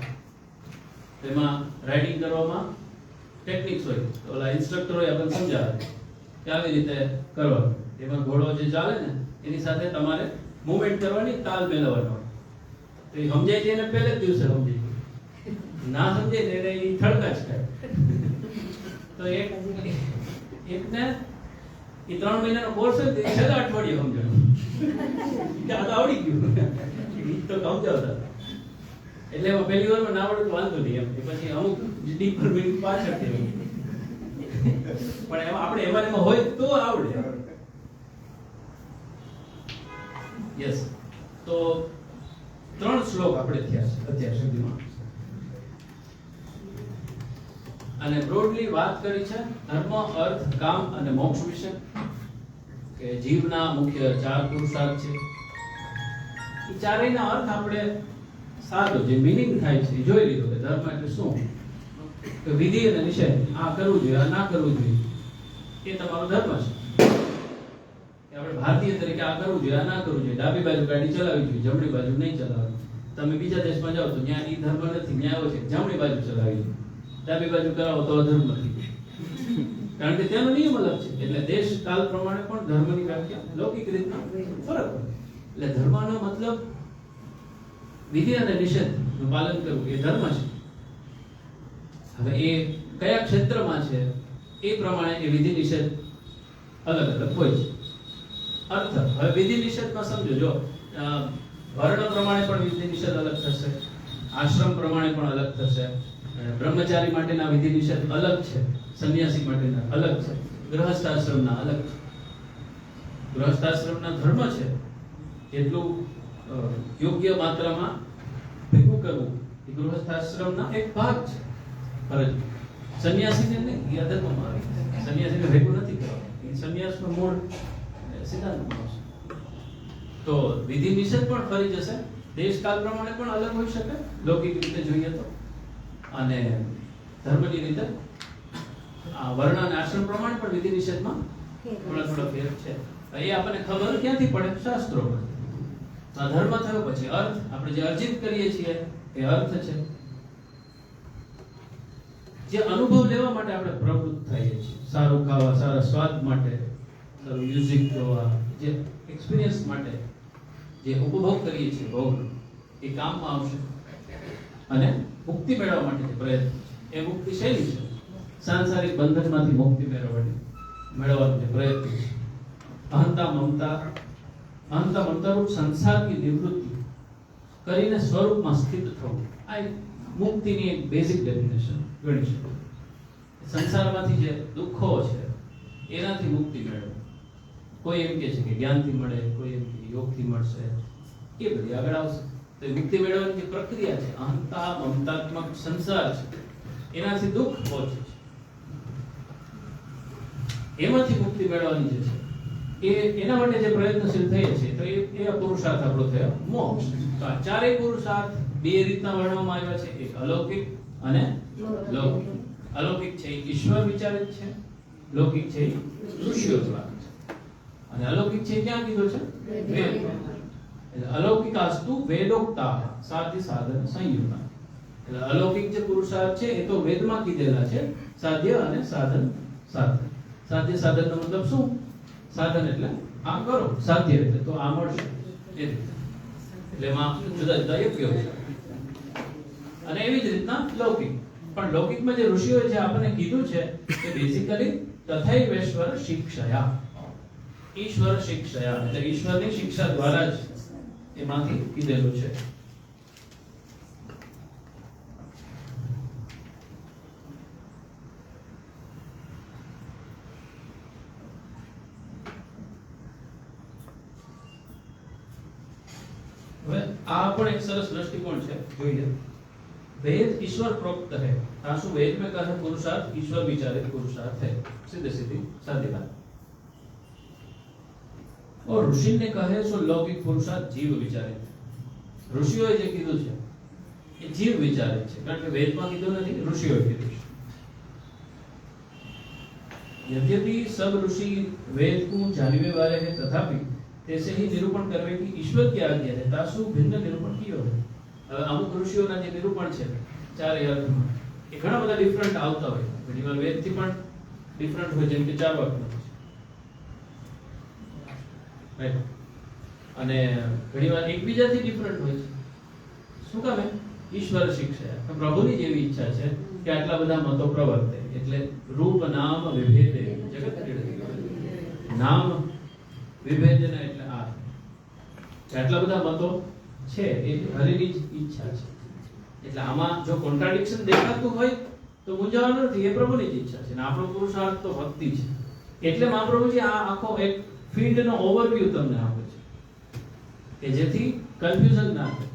તેમાં રાઇડિંગ કરવામાં ટેકનિક્સ હોય તો ઓલા ઇન્સ્ટ્રક્ટર હોય આપણને સમજાવે કે આવી રીતે કરવાનું. એમાં ઘોડો જે ચાલે ને એની સાથે તમારે મૂવમેન્ટ કરવાની, તાલ મેળવવાનો. તો એ સમજાય છે એને પહેલે જ દિવસે સમજાય, ના સમજાય ને એટલે એ થડકા જ થાય. તો એકને એ 3 મહિનાનો કોર્સ હોય તે છેલ્લા અઠવાડિયે સમજાણું કે આ તો આવડી ગયું, તો સમજાવતા. એટલે એમાં પહેલી વારમાં ના આવડે તો વાંધો નહીં એમ, પછી અમુક ડીપર મિનિંગ પાછળ પણ એમાં આપણે એમાં હોય તો આવડે. યસ, તો 3 શ્લોક આપણે થયા છે અત્યાર સુધીમાં, અને બ્રોડલી વાત કરી છે ધર્મ, અર્થ, કામ અને મોક્ષ વિશે, કે જીવના મુખ્ય 4 પુરુષાર્થ છે. એ ચારેયના અર્થ આપણે સાદો જે મિનિંગ થાય છે એ જોઈ લીધો કે ધર્મ એટલે શું, કે વિધિ અને નિષેધ, આ કરવું જોઈએ આ ના કરવું જોઈએ, એ તમારો ધર્મ છે. કે આપણે ભારતીય તરીકે આ કરવું જોઈએ આ ના કરવું જોઈએ, ડાબી બાજુ ગાડી ચલાવવી જોઈએ, જમણી બાજુ નહીં ચલાવવી. તમે બીજા દેશમાં જાઓ તો ત્યાં એ ધર્મ નથી, ત્યાં એવો છે જમણી બાજુ ચલાવી, ડાબી બાજુ કરાવો તો અધર્મ નથી, કારણ કે તેનો નિયમ અલગ છે. એટલે દેશ કાલ પ્રમાણે પણ ધર્મની વ્યાખ્યા લૌકિક રીતના ફરક હોય. એટલે ધર્મનો મતલબ વિધિ અને નિષેધનું પાલન કરવું એ ધર્મ છે. હવે એ કયા ક્ષેત્રમાં છે એ પ્રમાણે એ વિધિ નિષેધ અલગ અલગ હોય છે. અર્થ, હવે વિધિ નિષેધમાં સમજો, જો વર્ણ પ્રમાણે પણ વિધિ નિષેધ અલગ થશે, આશ્રમ પ્રમાણે પણ અલગ થશે, બ્રહ્મચારી માટેના વિધિ નિષેધ અલગ છે, સંન્યાસી માટેના અલગ છે, ગૃહસ્થાશ્રમના અલગ છે. ગૃહસ્થાશ્રમના ધર્મ છે એટલું યોગ્ય માત્રામાં ભેગું કરવું એ ગૃહસ્થાશ્રમના એક ભાગ છે. ફરજ સંન્યાસીને નહીં, એ અધર્મમાં આવે. સંન્યાસીને ભેગું નથી કરવાનું, એ સંન્યાસનો મૂળ સિદ્ધાંતમાં છે. તો વિધિ નિષેધ પણ ફરી જશે, દેશકાલ પ્રમાણે પણ અલગ હોઈ શકે લૌકિક રીતે જોઈએ તો, અને ધર્મની રીતે આ વર્ણ અને આશ્રમ પ્રમાણે પણ વિધિ નિષેધમાં થોડા ફેર છે. એ આપણને ખબર ક્યાંથી પડે? શાસ્ત્રોમાં. તો આ ધર્મ થયો, પછી અર્થ, આપણે જે અર્જિત કરીએ છીએ એ અર્થ છે. જે અનુભવ લેવા માટે આપણે પ્રવૃત્ત થઈએ છીએ, સારું ખાવા, સારા સ્વાદ માટે, સારું મ્યુઝિક જોવા, જે એક્સપિરિયન્સ માટે જે ઉપભોગ કરીએ છીએ ભોગ, એ કામમાં આવશે. અને મુક્તિ મેળવવા માટે જે પ્રયત્ન એ મુક્તિ શૈલી છે, સાંસારિક બંધનમાંથી મુક્તિ મેળવવાનો જે પ્રયત્ન છે. અહંતા મમતા રૂપ સંસારની નિવૃત્તિ કરીને સ્વરૂપમાં સ્થિત થવું, આ મુક્તિની એક બેઝિક ડેફિનેશન ગણી શકાય. સંસારમાંથી જે દુઃખો છે એનાથી મુક્તિ મેળવવી. કોઈ એમ કહે છે કે જ્ઞાનથી મળે, કોઈ એમ કે યોગથી મળશે, એ બધી આગળ આવશે. તો મુક્તિ મેળવવાની જે પ્રક્રિયા છે, અહંતા મમતાત્મક સંસાર છે, એનાથી દુઃખ પહોંચે છે, એમાંથી મુક્તિ મેળવવાની જે છે એના માટે જે પ્રયત્નશીલ થઈએ છીએ તો એ પુરુષાર્થ આપણો થયો મોક્ષ. તો આ ચારેય પુરુષાર્થ બે રીતના વર્ણવવામાં આવ્યા છે, એક અલૌકિક અને લૌકિક. અલૌકિક છે એ ઈશ્વર વિચારિત છે, લૌકિક છે એ ઋષિઓ દ્વારા છે. અને અલૌકિક છે એ ક્યાં કીધું છે? વેદમાં. એટલે અલૌકિકાસ્તુ વેદોક્તા સાધ્ય સાધન સંયુક્તા. એટલે અલૌકિક જે પુરુષાર્થ છે એ તો વેદમાં કીધેલા છે, સાધ્ય અને સાધન. સાધ્ય સાધનનો મતલબ શું? સાધન એટલે આ કરો, સાધ્ય એટલે તો આ મળશે એ રીતે. એટલે એમાં જુદા જુદા યોગ્ય છે. અને એવી જ રીતના લૌકિક. પણ લૌકિકમાં જે ઋષિઓએ જે આપણને કીધું છે કે બેઝિકલી તથૈવેશ્વર શિક્ષયા, ઈશ્વર શિક્ષયા, એટલે ઈશ્વરની શિક્ષા દ્વારા જ એમાંથી કીધેલું છે. હવે આ પણ એક સરસ દ્રષ્ટિકોણ છે, જોઈએ. वेद ईश्वर प्रोक्त है, तासु वेद में कहा है पुरुषार्थ ईश्वर विचारित पुरुषार्थ है, सीधे सीधी सादी बात. और ऋषि ने कहे सो लौकिक पुरुषार्थ जीव विचारित. ऋषिओए जे कीधुं छे એ જીવ વિચારિત છે, કારણ કે વેદમાં કીધું નથી, ઋષિઓએ કીધું છે. यद्यपि सब ऋषि वेद को जानने वाले हैं, तथापि ऐसे ही निरूपण करने की ईश्वर की आज्ञा है, तासु भिन्न निरूपण कियो है. અમુક ઋષિઓના જે નિરૂપણ છે ચારે અર્થમાં એ ઘણા બધા ડિફરન્ટ આવતા હોય. ઘણીવાર વેદથી પણ ડિફરન્ટ હોય, જેમ કે ચાર વાક્ય છે, રાઈટ. અને ઘણીવાર એકબીજાથી ડિફરન્ટ હોય છે. શું કામ? ઈશ્વર શિક્ષા, પ્રભુની જેવી ઈચ્છા છે કે આટલા બધા મતો પ્રવર્તે. એટલે રૂપ નામ વિભેદે જગત ક્રીડતિ. નામ વિભેદન એટલે આ આટલા બધા મતો છે એ હરિની જ ઈચ્છા છે. એટલે આમાં જો કોન્ટ્રાડિક્શન દેખાતું હોય તો મૂંઝાવાનું નથી, એ પ્રભુની જ ઈચ્છા છે. અને આપણો પુરુષાર્થ તો ભક્તિ છે. એટલે મહાપ્રભુજી આ આખો એક ફિલ્ડનો ઓવરવ્યુ તમને આપે છે કે જેથી કન્ફ્યુઝન ના થાય.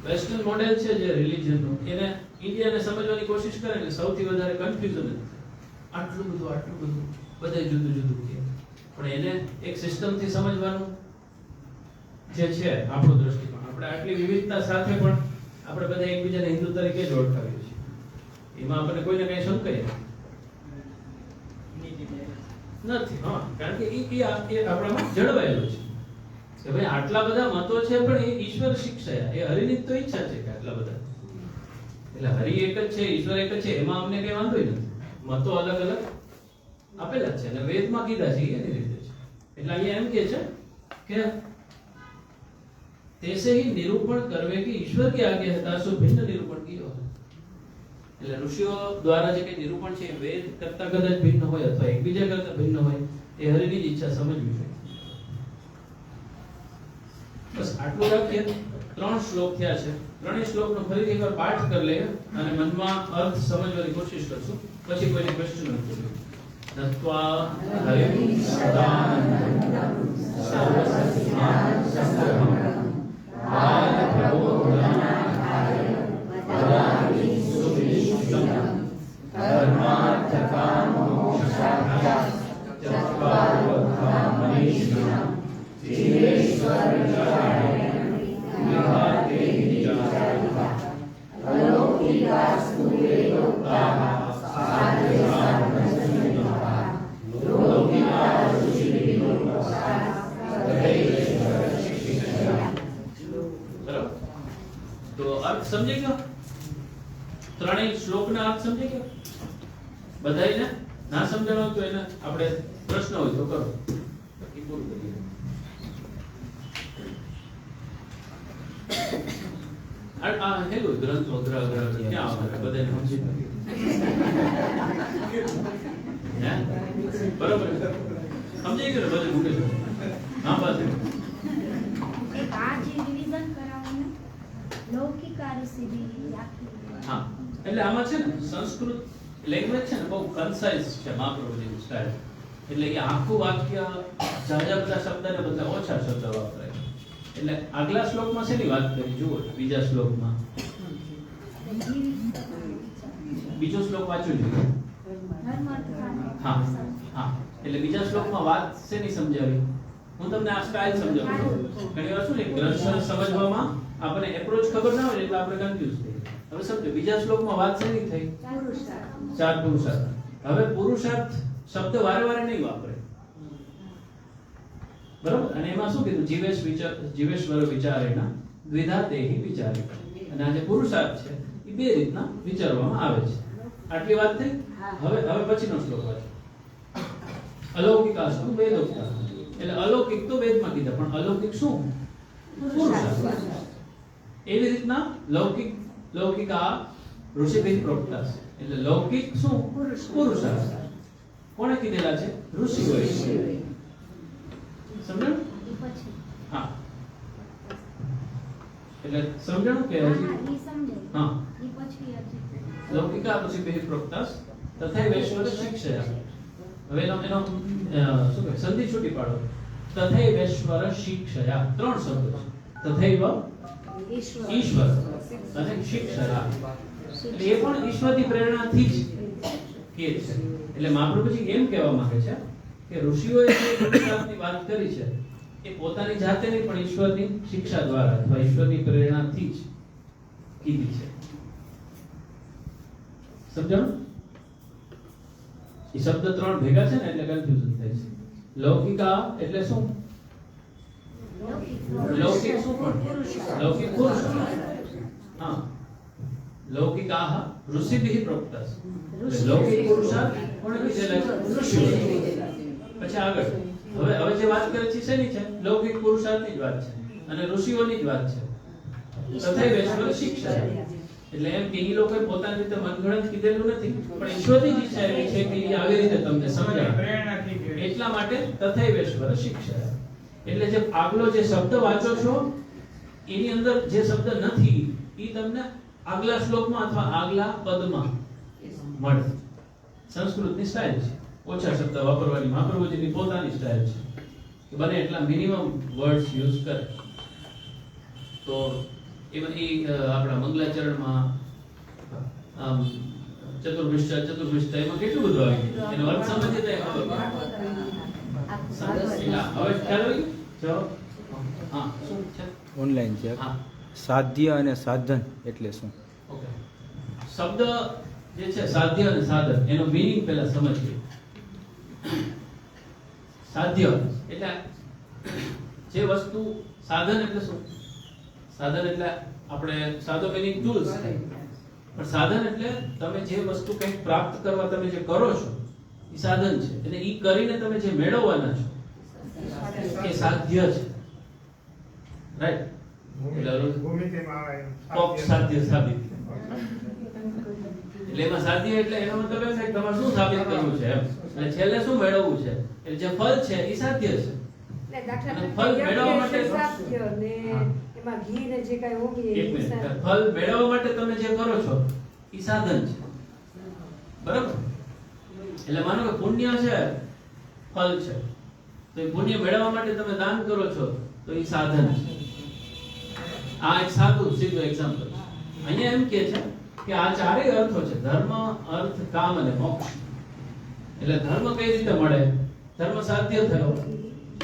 વેસ્ટર્ન મોડેલ છે જે રિલિજનનું, એને ઇન્ડિયાને સમજવાની કોશિશ કરે એટલે સૌથી વધારે કન્ફ્યુઝન જ થાય. આટલું બધું બધે જુદું જુદું કહે. પણ એને એક સિસ્ટમથી સમજવાનું જે છે આપણો દ્રષ્ટિકોણ. આપણે આટલી વિવિધતા સાથે પણ આપણે બધા એકબીજાને હિન્દુ તરીકે જ ઓળખાવીએ છીએ. એમાં આપણે કોઈને કઈ શંકાય નથી. હા, કારણ કે એ આપણામાં જળવાયેલું છે કે ભાઈ આટલા બધા મતો છે, પણ એ ઈશ્વર શિક્ષા, એ હરિની તો ઈચ્છા છે કે આટલા બધા. એટલે હરિ એક જ છે, ઈશ્વર એક જ છે, એમાં અમને કઈ વાંધો નથી. મતો અલગ અલગ આપેલા છે અને વેદમાં કીધા છે એની રીતે છે. એટલે અહીંયા એમ કે છે કે तैसे ही निरूपण करवे की ईश्वर की आज्ञा है, तासु भिन्न निरूपण कियो. એટલે ઋષિઓ દ્વારા જે કે નિરૂપણ છે વેદ કરતા કદાચ ભિન્ન હોય અથવા એકબીજા કરતા ભિન્ન હોય, એ હરિની જ ઈચ્છા સમજવી જોઈએ. બસ આટલું રાખીએ. 3 શ્લોક થયા છે. ત્રણેય શ્લોકનો ફરીથી એકવાર પાઠ કરી લઈએ અને મનમાં અર્થ સમજવાની કોશિશ કરશું. પછી કોઈ ક્વેશ્ચન નથી. નત્વા હરિ સદાનંદં સર્વસત્યાન સંગ્રહમ બાલ પ્રબોધનાય પદાનિ સુવિશિષ્ટમ ધર્માર્થકામ મોક્ષાર્થા ચત્વારવધા મનીષિણાં જીવેશ્વર વિહાતે વિચારિતા અલૌકિકાસ્તુ વેદોક્તાઃ સાધ્ય સાધન સંયુક્તાઃ લૌકિકા ઋષિવિદોક્તાઃ તથૈવેશ્વર શિક્ષયા. બરાબર. તો અર્થ સમજાઈ ગયો? ત્રણેય શ્લોકના અર્થ સમજાઈ ગયો બધાયને? ના સમજાણો તો એને આપણે પ્રશ્ન હોય તો કરો, બાકી પૂરું કરીએ. આ હેલો ગ્રંથ વગેરે ક્યાં આવે બધાને સમજી હે? બરાબર સમજાઈ ગયું ને બધું? મૂકે છે. હા બસ એક આ જે રિવિઝન કરાવવાનું લૌકિક ઋષિ રાખી. હા, એટલે આમાં છે ને સંસ્કૃત લેંગ્વેજ છે ને બહુ કન્સાઇઝ છે મહાપ્રભુજીની સ્ટાઇલ. એટલે કે આખું વાક્ય ઝાઝા બધા શબ્દને બદલે ઓછા શબ્દ વાપરાય. એટલે આગલા શ્લોકમાં શેની વાત કરી જુઓ. બીજા શ્લોકમાં બીજો શ્લોક વાંચ્યો છે. હા હા, એટલે બીજા શ્લોકમાં વાત શેની સમજાવી? હું તમને આ સ્ટાઇલ સમજાવું છું. ઘણી વાર શું છે ગ્રંથ સમજવામાં આપણને એપ્રોચ ખબર ના હોય એટલે આપણે કન્ફ્યુઝ થઈ. હવે સમજો બીજા શ્લોકમાં વાત શેની થઈ? ચાર પુરુષાર્થ. હવે પુરુષાર્થ શબ્દ વારે વારે નહીં વાપરે, બરાબર? અને એમાં શું કીધું? જીવેશ્વર વિચારેના દ્વિધા દેહી વિચારે. અને આ જે પુરુષાર્થ છે એ બે રીતના વિચારવામાં આવે છે. આટલી વાત થઈ. હવે પછીનો શ્લોક વાંચો. અલૌકિકાસ્તુ વેદોક્તા. એટલે અલૌકિક તો વેદમાં કીધા, પણ અલૌકિક શું? પુરુષાર્થ. એવી રીતના લૌકિકા ઋષિભિઃ પ્રોક્તા. એટલે લૌકિક શું? પુરુષાર્થ. કોણે કીધેલા છે? ઋષિઓએ. સમજણ? હા, એટલે સમજણ કે હા, લૌકિકા ઋષિભિઃ પ્રોક્તા તથા વૈશ્વર શિક્ષયા. હવે એનો શું કહે સંધિ છૂટી પાડો. તથૈ વૈશ્વર શિક્ષયા. ત્રણ શબ્દ છે. તથૈવ ઈશ્વર અને શિક્ષયા. એટલે એ પણ ઈશ્વરની પ્રેરણાથી જ કે છે. એટલે મહાપ્રભુજી એમ કહેવા માંગે છે કે ઋષિઓએ જે પુરુષાર્થની વાત કરી છે એ પોતાની જાતે નહીં પણ ઈશ્વરની શિક્ષા દ્વારા અથવા ઈશ્વરની પ્રેરણાથી જ કીધી છે. સમજાણું? એ શબ્દ ત્રણ ભેગા છે ને એટલે કન્ફ્યુઝન થાય છે. લૌકિકા એટલે શું? લૌકિક શું પણ? લૌકિક પુરુષ. હા, લૌકિકાહ ઋષિભિઃ પ્રોક્તા. લૌકિક પુરુષાર્થ કોણે કીધેલા છે? ઋષિઓ. પછી આગળ હવે જે વાત કરે છે શેની છે? લૌકિક પુરુષાર્થની જ વાત છે અને ઋષિઓની જ વાત છે. તથા વૈશ્વર શિક્ષા. એટલે એમ કે એ લોકોએ પોતાની રીતે મનગણત કીધેલું નથી, પણ ઈશ્વરની જ ઈચ્છા એવી છે કે એ આવી રીતે તમને સમજાવે. એટલા માટે તથા વૈશ્વર શિક્ષા. એટલે જે આગલો જે શબ્દ વાંચો છો એની અંદર જે શબ્દ નથી એ તમને આગલા શ્લોકમાં અથવા આગલા પદમાં મળે. સંસ્કૃતની સ્ટાઇલ છે, ઓછા શબ્દ વાપરવાની મહાપ્રભુજીની પોતાની સ્ટાઇલ છે કે બને એટલા મિનિમમ વર્ડ્સ યુઝ કરે. તો even આપણા મંગલાચરણમાં ચતુર્ભુષ્ટ એમાં કેટલું બધું આવી ગયું. એનો અર્થ સમજીએ તો ખબર પડે. હવે ખ્યાલ આવી ગયો? હા, શું છે? ઓનલાઈન છે. હા, સાધ્ય અને સાધન એટલે શું? ઓકે. શબ્દ જે છે સાધ્ય અને સાધન એનો મીનિંગ પહેલા સમજીએ. સાધ્ય એટલે જે વસ્તુ, સાધન એટલે શું? સાધન એટલે આપણે સાદો મીનિંગ ટૂલ્સ, પણ સાધન એટલે તમે જે વસ્તુ કંઈક પ્રાપ્ત કરવા તમે જે કરો છો એ સાધન છે. અને એ કરીને તમે જે મેળવવાના છો એ સાધ્ય છે. રાઈટ? સાધ્ય સાબિત. એટલે એમાં સાધ્ય એટલે એનો મતલબ એમ થાય કે તમારે શું સાબિત કરવું છે એમ. અને છેલ્લે શું મેળવવું છે એટલે જે ફળ છે એ સાધ્ય છે. અને ફળ મેળવવા માટે એમાં ઘી ને જે કાંઈ હોવી એક મિનિટ, ફળ મેળવવા માટે તમે જે કરો છો એ સાધન છે. બરાબર? એટલે માનો કે પુણ્ય છે, ફળ છે, તો એ પુણ્ય મેળવવા માટે તમે દાન કરો છો તો એ સાધન છે. આ એક સાદું સીધું એક્ઝામ્પલ. અહીંયા એમ કે છે કે આ ચારેય અર્થો છે, ધર્મ, અર્થ, કામ અને મોક્ષ. એટલે ધર્મ કઈ રીતે મળે? ધર્મ સાધ્ય થયો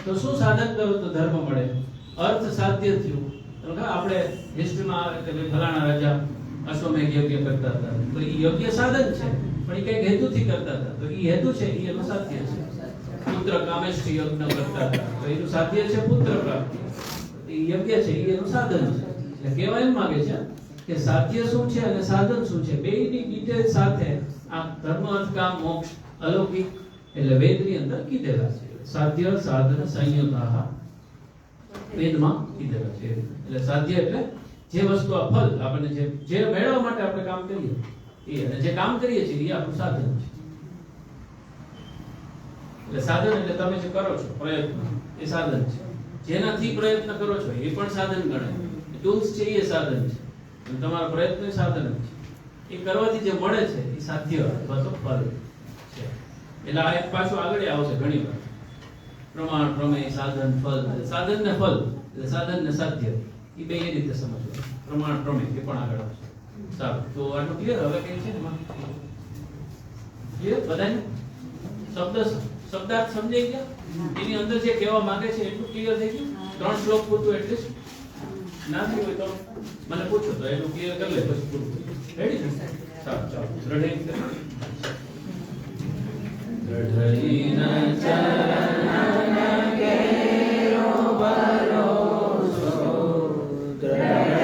તો શું સાધન કરો તો ધર્મ મળે? અર્થ સાધ્ય થયું. આપણે હિસ્ટ્રીમાં આવે કે ભાઈ ફલાણા રાજા અશ્વમેઘ યજ્ઞ કરતા હતા, તો એ યોગ્ય સાધન છે પણ એ કઈક હેતુથી કરતા હતા, તો એ હેતુ છે એ એનું સાધ્ય છે. પુત્ર કામેષ્ઠી યજ્ઞ કરતા હતા તો એનું સાધ્ય છે પુત્ર પ્રાપ્તિ. એ યજ્ઞ છે એ એનું સાધન છે. એટલે કહેવા એમ માંગે છે કે સાધ્ય શું છે અને સાધન શું છે બેયની ડિટેલ સાથે આ ધર્મ, અર્થ, કામ, મોક્ષ અલૌકિક એટલે વેદની અંદર કીધેલા છે. સાધ્ય સાધન સંયુક્તાઃ વેદમાં કીધેલા છે. એટલે સાધ્ય એટલે જે વસ્તુ આ ફળ આપણને જે મેળવવા માટે આપણે કામ કરીએ એ, અને જે કામ કરીએ છીએ એ આપણું સાધન છે. એટલે સાધન એટલે તમે જે કરો છો પ્રયત્ન એ સાધન છે. જેનાથી પ્રયત્ન કરો છો એ પણ સાધન ગણાય. ટૂલ્સ છે એ સાધન છે. અને તમારો પ્રયત્ન એ સાધન જ છે. એ કરવાથી જે મળે છે એ સાધ્ય અથવા તો ફળ છે. એટલે આ એક પાછું આગળ આવશે ઘણી વાર. પ્રમાણ, પ્રમેય, સાધન, ફળ. સાધન ને ફળ એટલે સાધન ને સાધ્ય એ બે એ રીતે સમજવું. પ્રમાણ, પ્રમેય એ પણ આગળ આવશે. સારું, તો આટલું ક્લિયર? હવે કઈ છે એમાં ક્લિયર બધાને? શબ્દ શબ્દાર્થ સમજાઈ ગયા? એની અંદર જે કહેવા માંગે છે એટલું ક્લિયર થઈ ગયું? 3 શ્લોક પૂરતું એટલીસ્ટ ના થયું હોય તો મને પૂછો તો એટલું ક્લિયર કરી લે પછી પૂરું. રેડી ને? સારું ચાલો દ્રઢઈ દ્રઢઈના ચરણ કેરો ભરોસો ચરણ